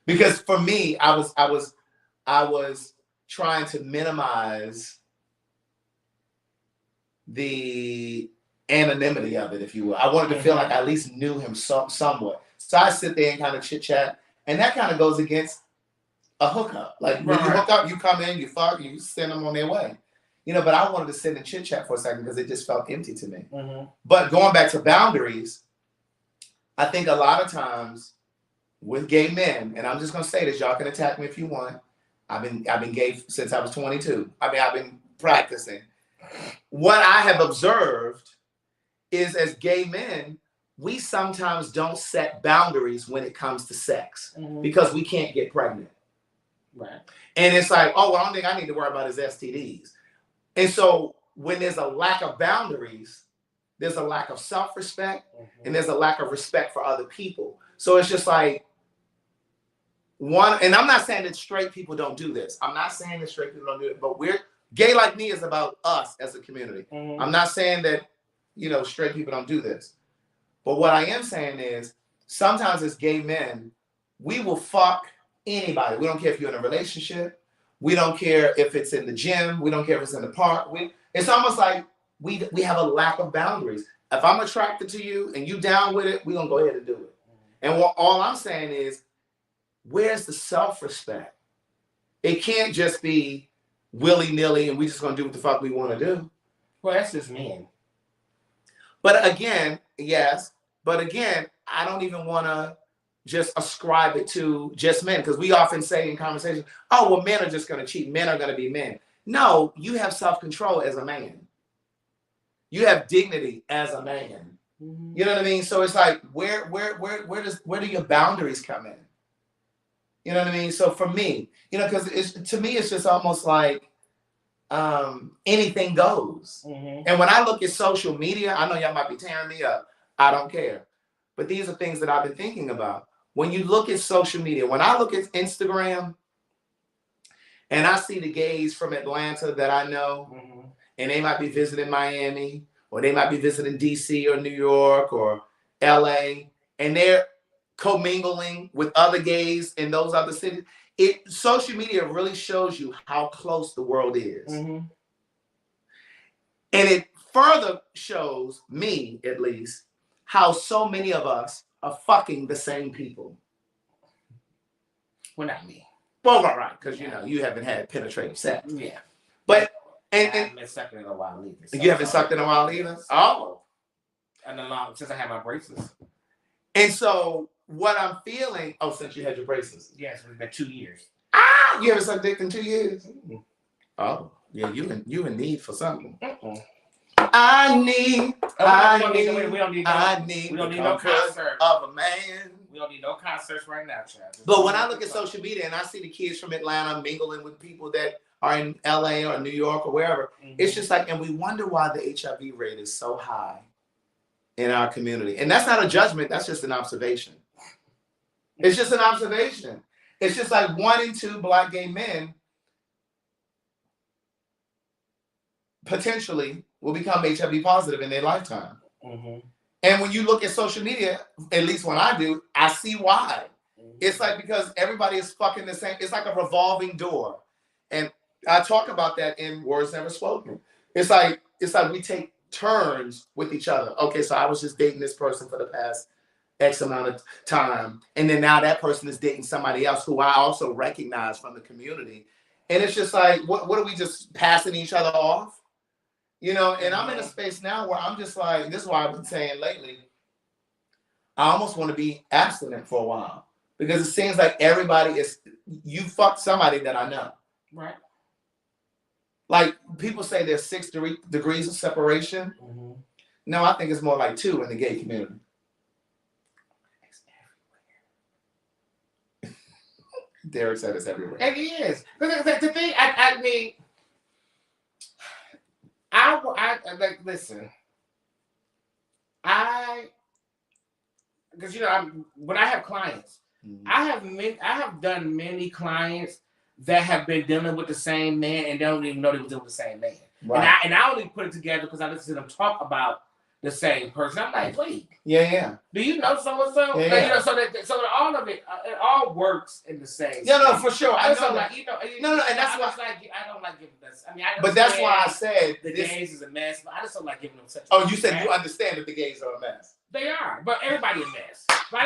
S4: Because for me, I was trying to minimize the anonymity of it, if you will. I wanted to feel like I at least knew him somewhat. So I sit there and kind of chit chat, and that kind of goes against a hookup. Like when you hook up, you come in, you fuck, you send them on their way. You know, but I wanted to sit and chit chat for a second because it just felt empty to me. But going back to boundaries, I think a lot of times with gay men, and I'm just gonna say this, y'all can attack me if you want. I've been gay since I was 22. I mean, I've been practicing. What I have observed is, as gay men, we sometimes don't set boundaries when it comes to sex because we can't get pregnant.
S3: Right.
S4: And it's like, oh, well, the only thing I need to worry about is STDs. And so when there's a lack of boundaries, there's a lack of self-respect and there's a lack of respect for other people. So it's just like and I'm not saying that straight people don't do this. I'm not saying that straight people don't do it, but Gay Like Me is about us as a community. I'm not saying that, straight people don't do this. But what I am saying is sometimes as gay men, we will fuck anybody. We don't care if you're in a relationship. We don't care if it's in the gym. We don't care if it's in the park. It's almost like we have a lack of boundaries. If I'm attracted to you and you down with it, we're going to go ahead and do it. And all I'm saying is, where's the self-respect? It can't just be willy-nilly and we just going to do what the fuck we want to do.
S3: Well, that's just men.
S4: But again, yes. But again, I don't even want to just ascribe it to just men, because we often say in conversations, oh, well, men are just going to cheat. Men are going to be men. No, you have self-control as a man. You have dignity as a man. You know what I mean? So it's like, where do your boundaries come in? You know what I mean? So for me, because to me, it's just almost like anything goes. And when I look at social media, I know y'all might be tearing me up. I don't care. But these are things that I've been thinking about. When you look at social media, when I look at Instagram and I see the gays from Atlanta that I know, and they might be visiting Miami, or they might be visiting DC or New York or LA, and they're commingling with other gays in those other cities. Social media really shows you how close the world is. And it further shows me, at least, how so many of us are fucking the same people.
S3: Well, not me.
S4: Well, right, because you haven't had penetrative sex.
S3: Yeah.
S4: But
S3: I haven't been sucked in a while either.
S4: So you haven't sucked in a while either? Oh.
S3: And since I had my braces.
S4: And so what I'm feeling, since you had your braces.
S3: Yes, it's been 2 years.
S4: You haven't sucked dick in 2 years? Oh, yeah, you in need for something. I need no concert of a man.
S3: We don't need no concerts right now, child.
S4: But when I look at social media and I see the kids from Atlanta mingling with people that are in LA or New York or wherever, it's just like, and we wonder why the HIV rate is so high in our community. And that's not a judgment, that's just an observation. It's just an observation. It's just like 1 in 2 Black gay men potentially will become HIV positive in their lifetime. And when you look at social media, at least when I do, I see why. It's like because everybody is fucking the same. It's like a revolving door. And I talk about that in Words Never Spoken. It's like we take turns with each other. Okay, so I was just dating this person for the past X amount of time. And then now that person is dating somebody else who I also recognize from the community. And it's just like, what are we just passing each other off? You know, and I'm in a space now where I'm just like, this is why I've been saying lately, I almost want to be abstinent for a while because it seems like everybody is, you fucked somebody that I know.
S3: Right.
S4: Like people say there's 6 degrees of separation.
S3: Mm-hmm.
S4: No, I think it's more like 2 in the gay community. Derek said it's everywhere.
S3: It is. The thing, I mean, I like, listen, because you know, when I have clients, I have done many clients that have been dealing with the same man and don't even know they were dealing with the same man. Right. And I only put it together because I listen to them talk about the same person. I'm like, wait.
S4: Yeah.
S3: Do you know so-and-so?
S4: Yeah.
S3: Like, you know, so that all of it all works in the same.
S4: Yeah, no, for sure. I know
S3: so
S4: that.
S3: Like, you know,
S4: no, and that's why
S3: I don't like giving this. I mean,
S4: but that's why I said
S3: the gays is a mess, but I just don't like giving them such.
S4: Oh, you said you understand that the gays are a mess.
S3: They are, but everybody a mess.
S4: No,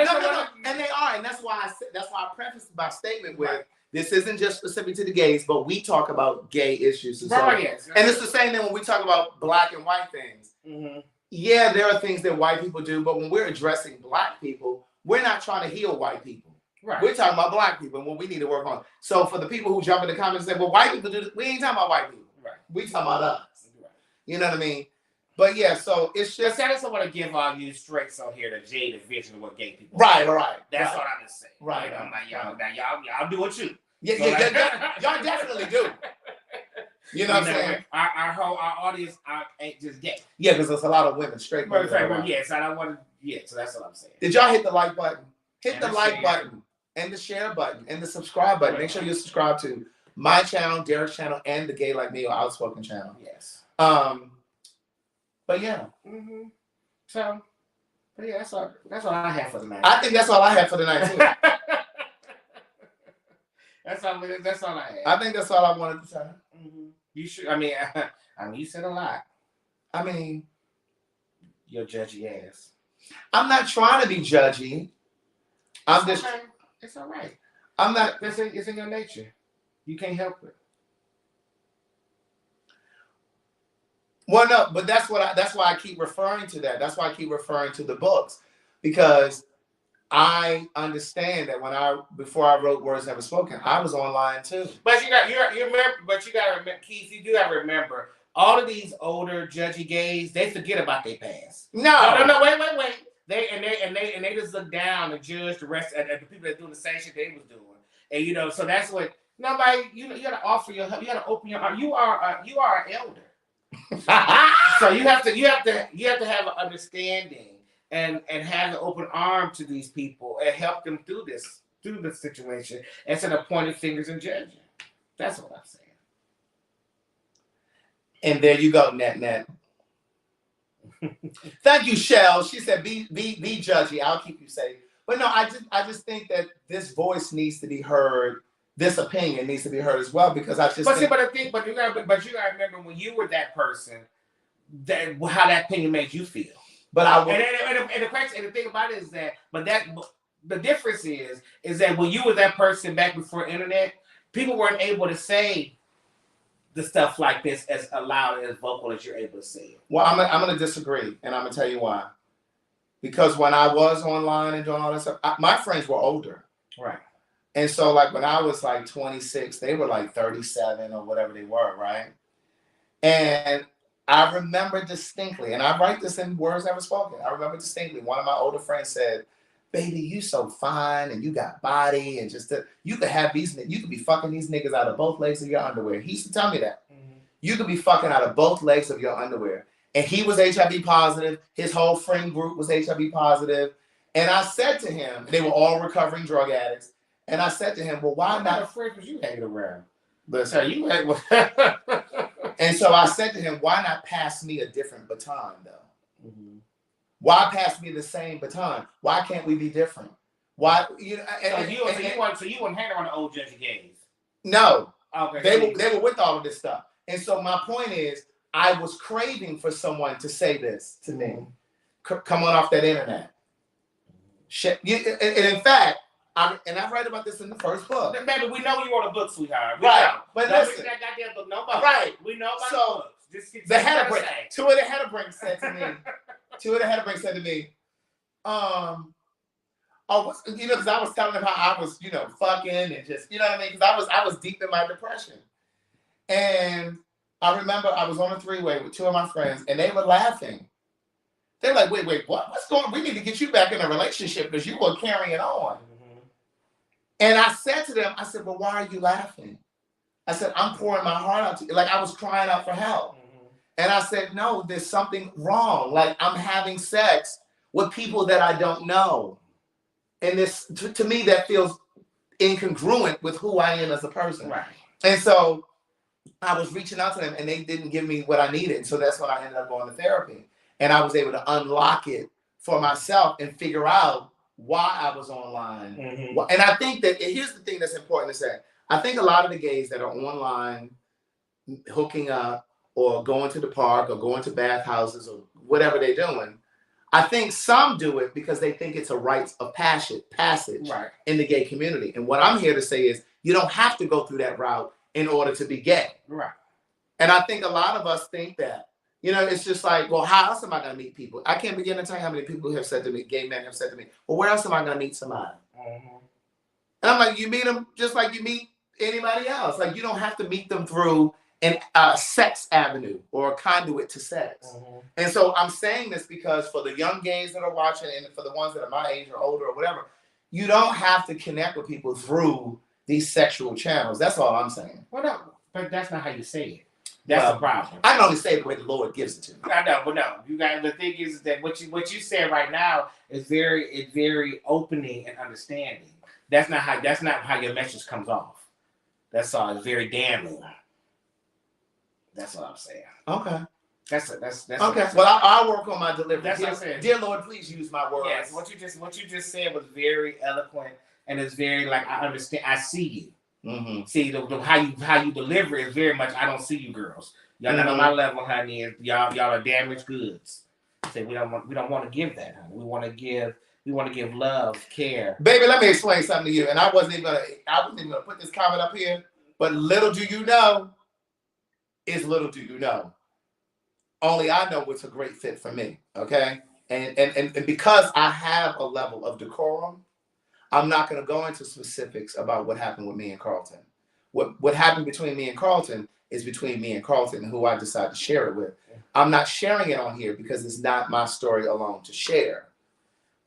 S4: and they are, and that's why I prefaced my statement with this isn't just specific to the gays, but we talk about gay issues and so.
S3: Yes.
S4: And it's the same thing when we talk about black and white things.
S3: Mm-hmm. Yeah,
S4: there are things that white people do, but when we're addressing black people, we're not trying to heal white people.
S3: Right.
S4: We're talking about black people and what we need to work on. So for the people who jump in the comments and say, well, white people do this, we ain't talking about white people.
S3: Right.
S4: We talking about us. Right. You know what I mean? But yeah, so it's just.
S3: I just want to give all you straights on here the jaded vision of what gay people
S4: Right.
S3: That's what I'm just saying.
S4: Right.
S3: I'm like, y'all do what you.
S4: Yeah, y'all definitely do. You know what I'm saying?
S3: Our audience ain't just gay.
S4: Yeah, because there's a lot of women straight.
S3: Yes, I don't want to. Yeah, so that's what I'm saying.
S4: Did y'all hit the like button? Hit the like button and the share button and the subscribe button. Make sure you subscribe to my channel, Derek's channel, and the Gay Like Me or Outspoken channel.
S3: Yes.
S4: But yeah.
S3: Mm-hmm. So, but yeah, that's all I have for the night.
S4: I think that's all I have for the night too.
S3: That's all I have.
S4: I think that's all I wanted to say.
S3: Mm-hmm. You should. I mean, you said a lot.
S4: I mean,
S3: your judgy ass.
S4: I'm not trying to be judgy.
S3: It's all right.
S4: I'm not.
S3: It's in your nature. You can't help it.
S4: Well, no, but that's why I keep referring to that. That's why I keep referring to the books, because I understand that before I wrote Words Never Spoken, I was online too.
S3: But you gotta remember, Keith, you do gotta remember, all of these older judgy gays, they forget about their past. No, wait. They just look down and judge the rest of the people that doing the same shit they was doing. And you know, so that's what you gotta offer your help. You gotta open your heart. You are an elder. So you have to have an understanding and have an open arm to these people and help them through the situation instead of pointing fingers and judging. That's what I'm saying.
S4: And there you go, Net. Thank you, Shell. She said, "Be judgy. I'll keep you safe." But no, I just think that this voice needs to be heard. This opinion needs to be heard as well, because I just. But you
S3: gotta remember when you were that person, how that opinion made you feel.
S4: But I would.
S3: And the thing about it is that, the difference is that when you were that person back before internet, people weren't able to say the stuff like this as loud and as vocal as you're able to say it.
S4: Well, I'm going to disagree, and I'm going to tell you why. Because when I was online and doing all that stuff, my friends were older.
S3: Right.
S4: And so, like, when I was like 26, they were like 37 or whatever they were, right? And I remember distinctly, and I write this in Words Never Spoken. I remember distinctly, one of my older friends said, "Baby, you so fine and you got body and you could be fucking these niggas out of both legs of your underwear." He used to tell me that. Mm-hmm. You could be fucking out of both legs of your underwear. And he was HIV positive. His whole friend group was HIV positive. And I said to him, they were all recovering drug addicts. And I said to him, well, why not?
S3: What kind of friends was you hanging around?
S4: Listen, and so I said to him, why not pass me a different baton, though? Mm-hmm. Why pass me the same baton? Why can't we be different? Why you
S3: wouldn't hang around the old judgy gays?
S4: No.
S3: Okay.
S4: They were with all of this stuff. And so my point is, I was craving for someone to say this to me, coming off that internet. Shit. And in fact, I read about this in the first book.
S3: Baby, we know you wrote a book, sweetheart.
S4: Right. But listen.
S3: That goddamn book, nobody.
S4: Right.
S3: We know about
S4: so, The head of Brink. Two of the head of Brink said to me, oh, you know, because I was telling them how I was, you know, fucking and just, you know what I mean? Because I was deep in my depression. And I remember I was on a three-way with two of my friends, and they were laughing. They're like, wait, what? What's going on? We need to get you back in a relationship because you were carrying on. Mm-hmm. And I said to them, I said, well, why are you laughing? I said, I'm pouring my heart out to you. Like I was crying out for help. Mm-hmm. And I said, no, there's something wrong. Like I'm having sex with people that I don't know. And this, to me, that feels incongruent with who I am as a person. Right. And so I was reaching out to them and they didn't give me what I needed. So that's when I ended up going to therapy. And I was able to unlock it for myself and figure out why I was online. Mm-hmm. And I think that, here's the thing that's important to say. I think a lot of the gays that are online, hooking up or going to the park or going to bathhouses or whatever they're doing, I think some do it because they think it's a rite of passage right. in the gay community. And what I'm here to say is you don't have to go through that route in order to be gay. Right. And I think a lot of us think that. You know, it's just like, well, how else am I going to meet people? I can't begin to tell you how many people have said to me, gay men have said to me, well, where else am I going to meet somebody? Mm-hmm. And I'm like, you meet them just like you meet anybody else. Like, you don't have to meet them through a sex avenue or a conduit to sex. Mm-hmm. And so I'm saying this because for the young gays that are watching and for the ones that are my age or older or whatever, you don't have to connect with people through these sexual channels. That's all I'm saying.
S3: Well, no, but that's not how you say it. That's the problem.
S4: I can only say it the way the Lord gives it to me.
S3: I know, but no. You got the thing is that what you said right now is very opening and understanding. That's not how your message comes off. That's all. It's very damning. That's what I'm saying.
S4: Okay.
S3: That's
S4: okay. Well, I'll work on my delivery.
S3: That's what I'm saying.
S4: Dear Lord, please use my words.
S3: Yes. What you just said was very eloquent and it's very like I understand. I see you. Mm-hmm. See how you deliver is very much. I don't see you girls. Y'all not on my level, honey. And y'all are damaged goods. Say we don't want to give that, honey. We want to give love, care.
S4: Baby, let me explain something to you. And I wasn't even gonna put this comment up here. But little do you know, is little do you know. Only I know what's a great fit for me. Okay, and because I have a level of decorum. I'm not going to go into specifics about what happened with me and Carlton. What happened between me and Carlton is between me and Carlton, who I decide to share it with. I'm not sharing it on here because it's not my story alone to share.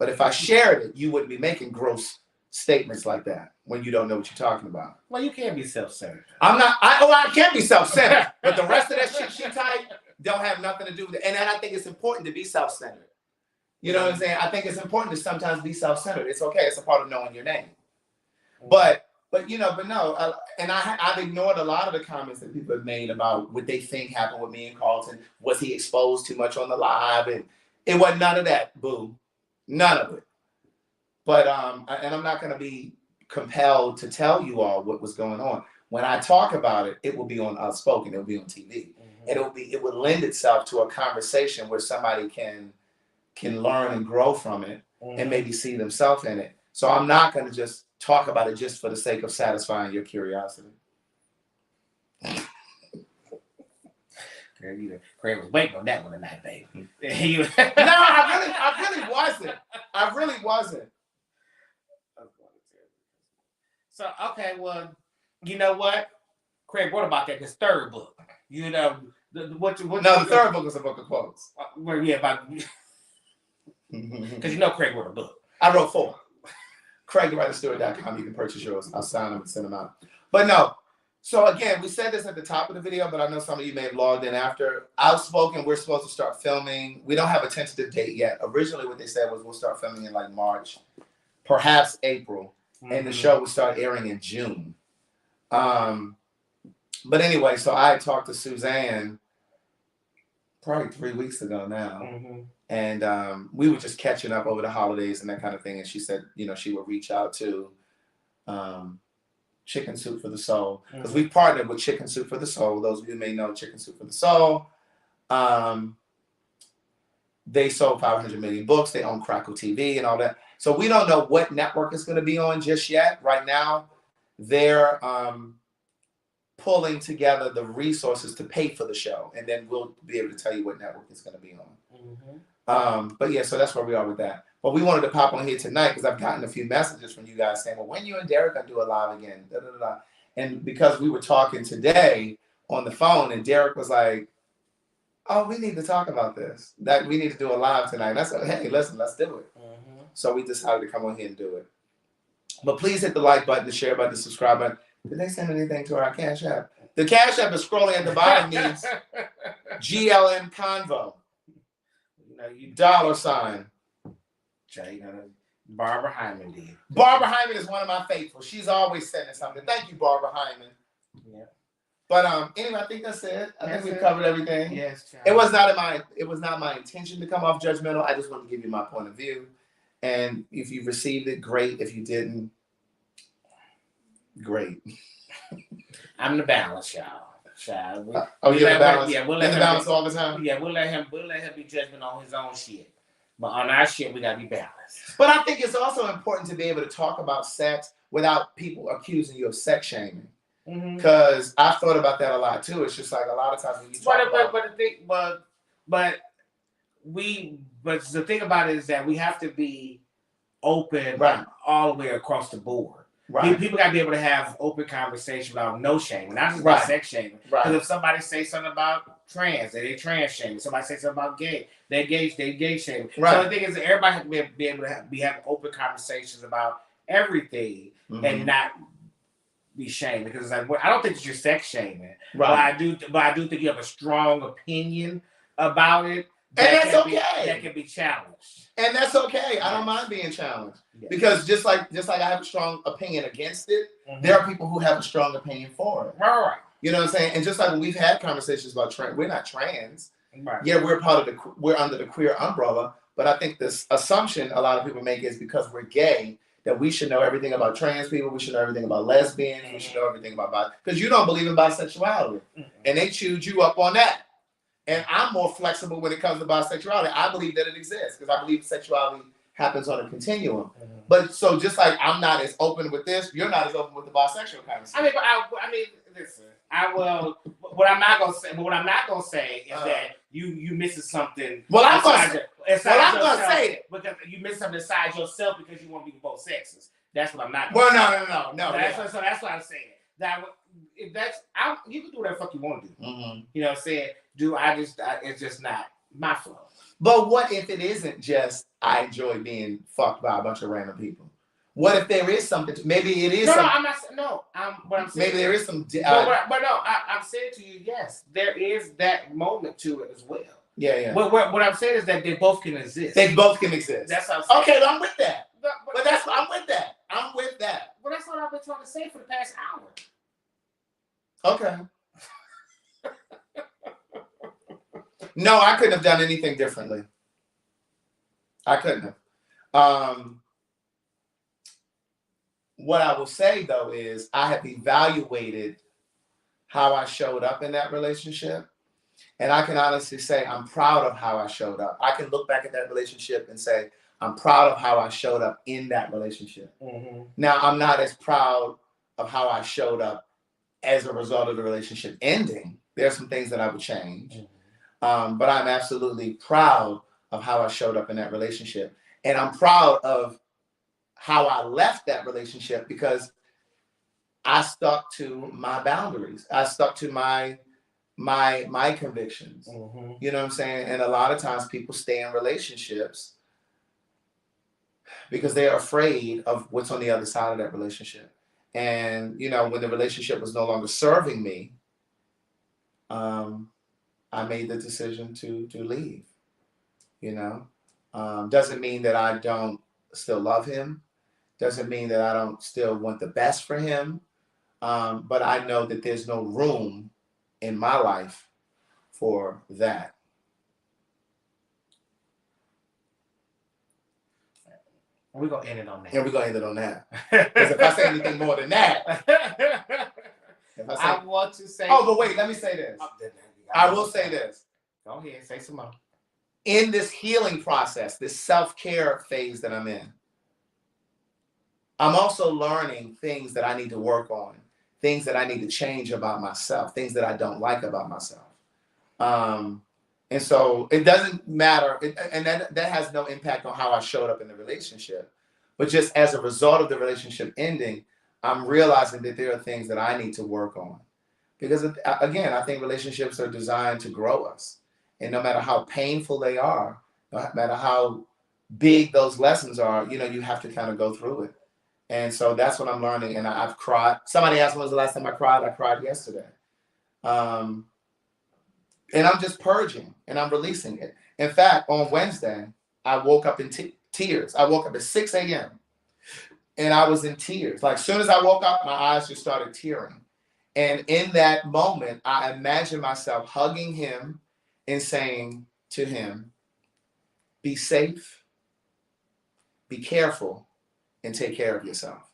S4: But if I shared it, you wouldn't be making gross statements like that when you don't know what you're talking about.
S3: Well, you can't be self-centered.
S4: I can't be self-centered. But the rest of that shit she typed don't have nothing to do with it. And then I think it's important to be self-centered. You know what I'm saying? I think it's important to sometimes be self-centered. It's okay. It's a part of knowing your name. But no. And I've ignored a lot of the comments that people have made about what they think happened with me and Carlton. Was he exposed too much on the live? And it wasn't none of that, boo. None of it. But and I'm not going to be compelled to tell you all what was going on. When I talk about it, it will be on Outspoken. It will be on TV. Mm-hmm. And it would lend itself to a conversation where somebody can learn and grow from it and maybe see themselves in it. So I'm not going to just talk about it just for the sake of satisfying your curiosity.
S3: Craig was waiting on that one tonight, baby.
S4: No, I really wasn't.
S3: So, okay, well, you know what? Craig, what about his third book? You know,
S4: the third book is a book of quotes.
S3: Because you know Craig wrote a book.
S4: I wrote 4. CraigTheWriterStewart.com. You can purchase yours. I'll sign them and send them out. But no. So again, we said this at the top of the video, but I know some of you may have logged in after. Outspoken, we're supposed to start filming. We don't have a tentative date yet. Originally, what they said was we'll start filming in like March, perhaps April, and the show will start airing in June. But anyway, so I talked to Suzanne probably 3 weeks ago now. Mm-hmm. And we were just catching up over the holidays and that kind of thing. And she said, you know, she would reach out to Chicken Soup for the Soul. Because we partnered with Chicken Soup for the Soul. Those of you who may know Chicken Soup for the Soul. They sold 500 million books. They own Crackle TV and all that. So we don't know what network it's going to be on just yet. Right now, they're pulling together the resources to pay for the show, and then we'll be able to tell you what network it's going to be on. But yeah, so that's where we are with that. But we wanted to pop on here tonight because I've gotten a few messages from you guys saying, well, when you and Derek gonna do a live again? Da, da, da, da. And because we were talking today on the phone, and Derek was like, oh, we need to talk about this. That we need to do a live tonight. And I said, hey, listen, let's do it. So we decided to come on here and do it. But please hit the like button, the share button, the subscribe button. Did they send anything to our Cash App? The Cash App is scrolling at the bottom. Needs GLM Convo. $.
S3: Barbara Hyman did.
S4: Barbara Hyman is one of my faithfuls. She's always sending something. Thank you, Barbara Hyman.
S3: Yeah.
S4: But anyway, I think that's it. I think we've covered everything.
S3: Yes, child.
S4: It was not my intention to come off judgmental. I just wanted to give you my point of view. And if you received it, great. If you didn't, great.
S3: I'm the balance, y'all. Child.
S4: You're the balance.
S3: Yeah, we'll let
S4: the
S3: him
S4: balance all the time.
S3: Yeah, we'll let him be judgment on his own shit. But on our shit, we gotta be balanced.
S4: But I think it's also important to be able to talk about sex without people accusing you of sex shaming. Because I've thought about that a lot too. It's just like a lot of times when you talk
S3: but the thing about it is that we have to be open all the way across the board.
S4: Right.
S3: People got to be able to have open conversation about no shaming, not just about sex shaming. Because if somebody say something about trans, they trans shaming. Somebody say something about gay, they gay shaming.
S4: Right.
S3: So the thing is, everybody has to be able to have open conversations about everything and not be shamed. Because it's like, well, I don't think it's your sex shaming, but I do think you have a strong opinion about it.
S4: And that's okay.
S3: That can be challenged.
S4: And that's okay. I don't mind being challenged. Yeah. Because just like I have a strong opinion against it, there are people who have a strong opinion for it.
S3: Right.
S4: You know what I'm saying? And just like when we've had conversations about trans, we're not trans.
S3: Right.
S4: Yeah, we're under the queer umbrella. But I think this assumption a lot of people make is because we're gay that we should know everything about trans people, we should know everything about lesbians, we should know everything about because you don't believe in bisexuality, and they chewed you up on that. And I'm more flexible when it comes to bisexuality. I believe that it exists because I believe sexuality happens on a continuum. But so just like I'm not as open with this, you're not as open with the bisexual kind of stuff.
S3: Listen. I will. What I'm not gonna say is that you missing something.
S4: Well, I'm gonna say it
S3: because you miss something inside yourself because you want to be both sexes. That's what I'm not.
S4: Well, no.
S3: So that's what I'm saying. That if you can do whatever the fuck you want to do. You know what I'm saying? It's just not my flow.
S4: But what if it isn't just I enjoy being fucked by a bunch of random people? What if there is something? Maybe it is.
S3: I'm not. No, what I'm saying.
S4: Maybe there is some.
S3: I'm saying to you, yes, there is that moment to it as well.
S4: Yeah.
S3: What I'm saying is that they both can exist.
S4: They both can exist.
S3: That's what I'm saying.
S4: Okay, I'm with that. I'm with that. I'm with that.
S3: Well, that's what I've been trying to say for the past hour.
S4: Okay. No, I couldn't have done anything differently. I couldn't have. What I will say though is I have evaluated how I showed up in that relationship. And I can honestly say I'm proud of how I showed up. I can look back at that relationship and say, I'm proud of how I showed up in that relationship. Now, I'm not as proud of how I showed up as a result of the relationship ending. There are some things that I would change. But I'm absolutely proud of how I showed up in that relationship. And I'm proud of how I left that relationship because I stuck to my boundaries. I stuck to my convictions. You know what I'm saying? And a lot of times people stay in relationships because they're afraid of what's on the other side of that relationship. And, you know, when the relationship was no longer serving me, I made the decision to leave, you know. Doesn't mean that I don't still love him. Doesn't mean that I don't still want the best for him. But I know that there's no room in my life for that.
S3: We're going to end it on that.
S4: Yeah, we're going to end it on that. Because if I say anything more than that.
S3: I want to say.
S4: Oh, but wait, let me say this. I will say this.
S3: Go ahead, say some more.
S4: In this healing process, this self-care phase that I'm in, I'm also learning things that I need to work on, things that I need to change about myself, things that I don't like about myself. And so it doesn't matter, and that has no impact on how I showed up in the relationship. But just as a result of the relationship ending, I'm realizing that there are things that I need to work on. Because again, I think relationships are designed to grow us. And no matter how painful they are, no matter how big those lessons are, you know, you have to kind of go through it. And so that's what I'm learning. And I've cried. Somebody asked when was the last time I cried. I cried yesterday. And I'm just purging and I'm releasing it. In fact, on Wednesday, I woke up in tears. I woke up at 6 a.m. and I was in tears. Like, as soon as I woke up, my eyes just started tearing. And in that moment, I imagined myself hugging him and saying to him, be safe, be careful, and take care of yourself.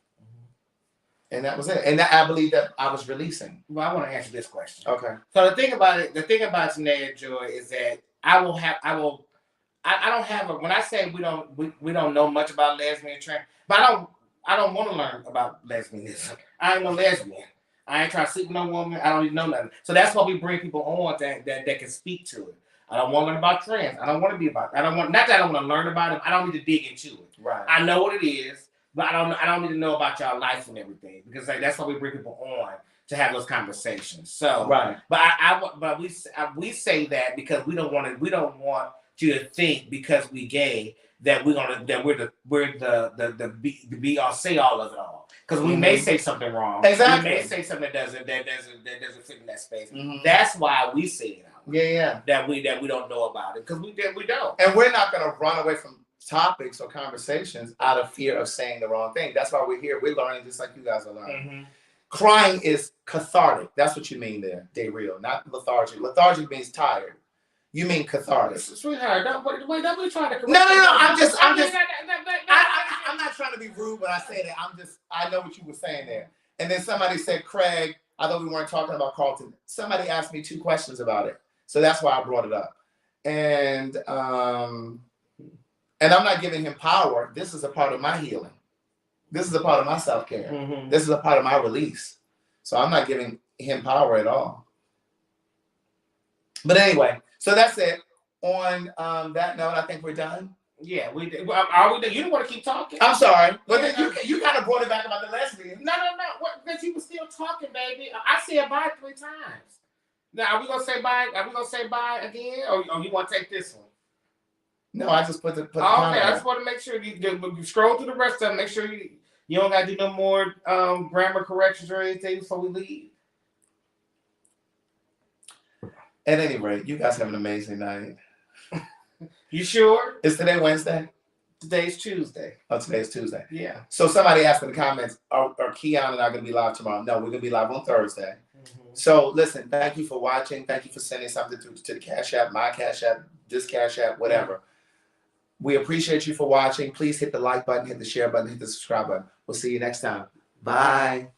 S4: And that was it. And that, I believe that I was releasing.
S3: Well, I want to answer this question.
S4: Okay.
S3: So the thing about Tanae and Joy is that I don't have when I say we don't know much about lesbian trans, but I don't want to learn about lesbianism. I ain't no lesbian. I ain't trying to sleep with no woman. I don't even know nothing. So that's why we bring people on that can speak to it. I don't want to learn about trans. I don't want to be about. Not that I don't want to learn about it. I don't need to dig into it.
S4: Right.
S3: I know what it is. But I don't need to know about y'all life and everything, because that's why we bring people on to have those conversations. So
S4: right.
S3: But we say that because we don't want you to think because we gay that we're the be all say all of it all, because we may say something wrong.
S4: Exactly.
S3: We may say something that doesn't fit in that space. Mm-hmm. That's why we say it out.
S4: Yeah.
S3: That we don't know about it, because we don't.
S4: And we're not going to run away from topics or conversations out of fear of saying the wrong thing. That's why we're here. We're learning just like you guys are learning. Mm-hmm. Crying is cathartic. That's what you mean there, Daryl, not lethargic. Lethargic means tired. You mean cathartic.
S3: Sweetheart, don't be trying to correct.
S4: No. I'm not trying to be rude when I say that. I know what you were saying there. And then somebody said, Craig, I thought we weren't talking about Carlton. Somebody asked me 2 questions about it. So that's why I brought it up. And I'm not giving him power. This is a part of my healing. This is a part of my self-care. Mm-hmm. This is a part of my release. So I'm not giving him power at all. But anyway, so that's it. On that note, I think we're done.
S3: Yeah, we did. Are we done? You don't want to keep talking?
S4: I'm sorry. But then you kind of brought it back about the lesbian.
S3: No. Because you were still talking, baby. I said bye 3 times. Now, are we going to say bye? Are we going to say bye again? Or you want to take this one?
S4: No, I just put the
S3: okay, I just want to make sure you scroll through the rest of them. Make sure you don't got to do no more grammar corrections or anything before we leave.
S4: At any rate, you guys have an amazing night.
S3: You sure?
S4: Is today Wednesday?
S3: Today's Tuesday.
S4: Oh, today's Tuesday.
S3: Yeah.
S4: So somebody asked in the comments, are Keon and I going to be live tomorrow? No, we're going to be live on Thursday. Mm-hmm. So listen, thank you for watching. Thank you for sending something to the Cash App, my Cash App, this Cash App, whatever. Mm-hmm. We appreciate you for watching. Please hit the like button, hit the share button, hit the subscribe button. We'll see you next time. Bye.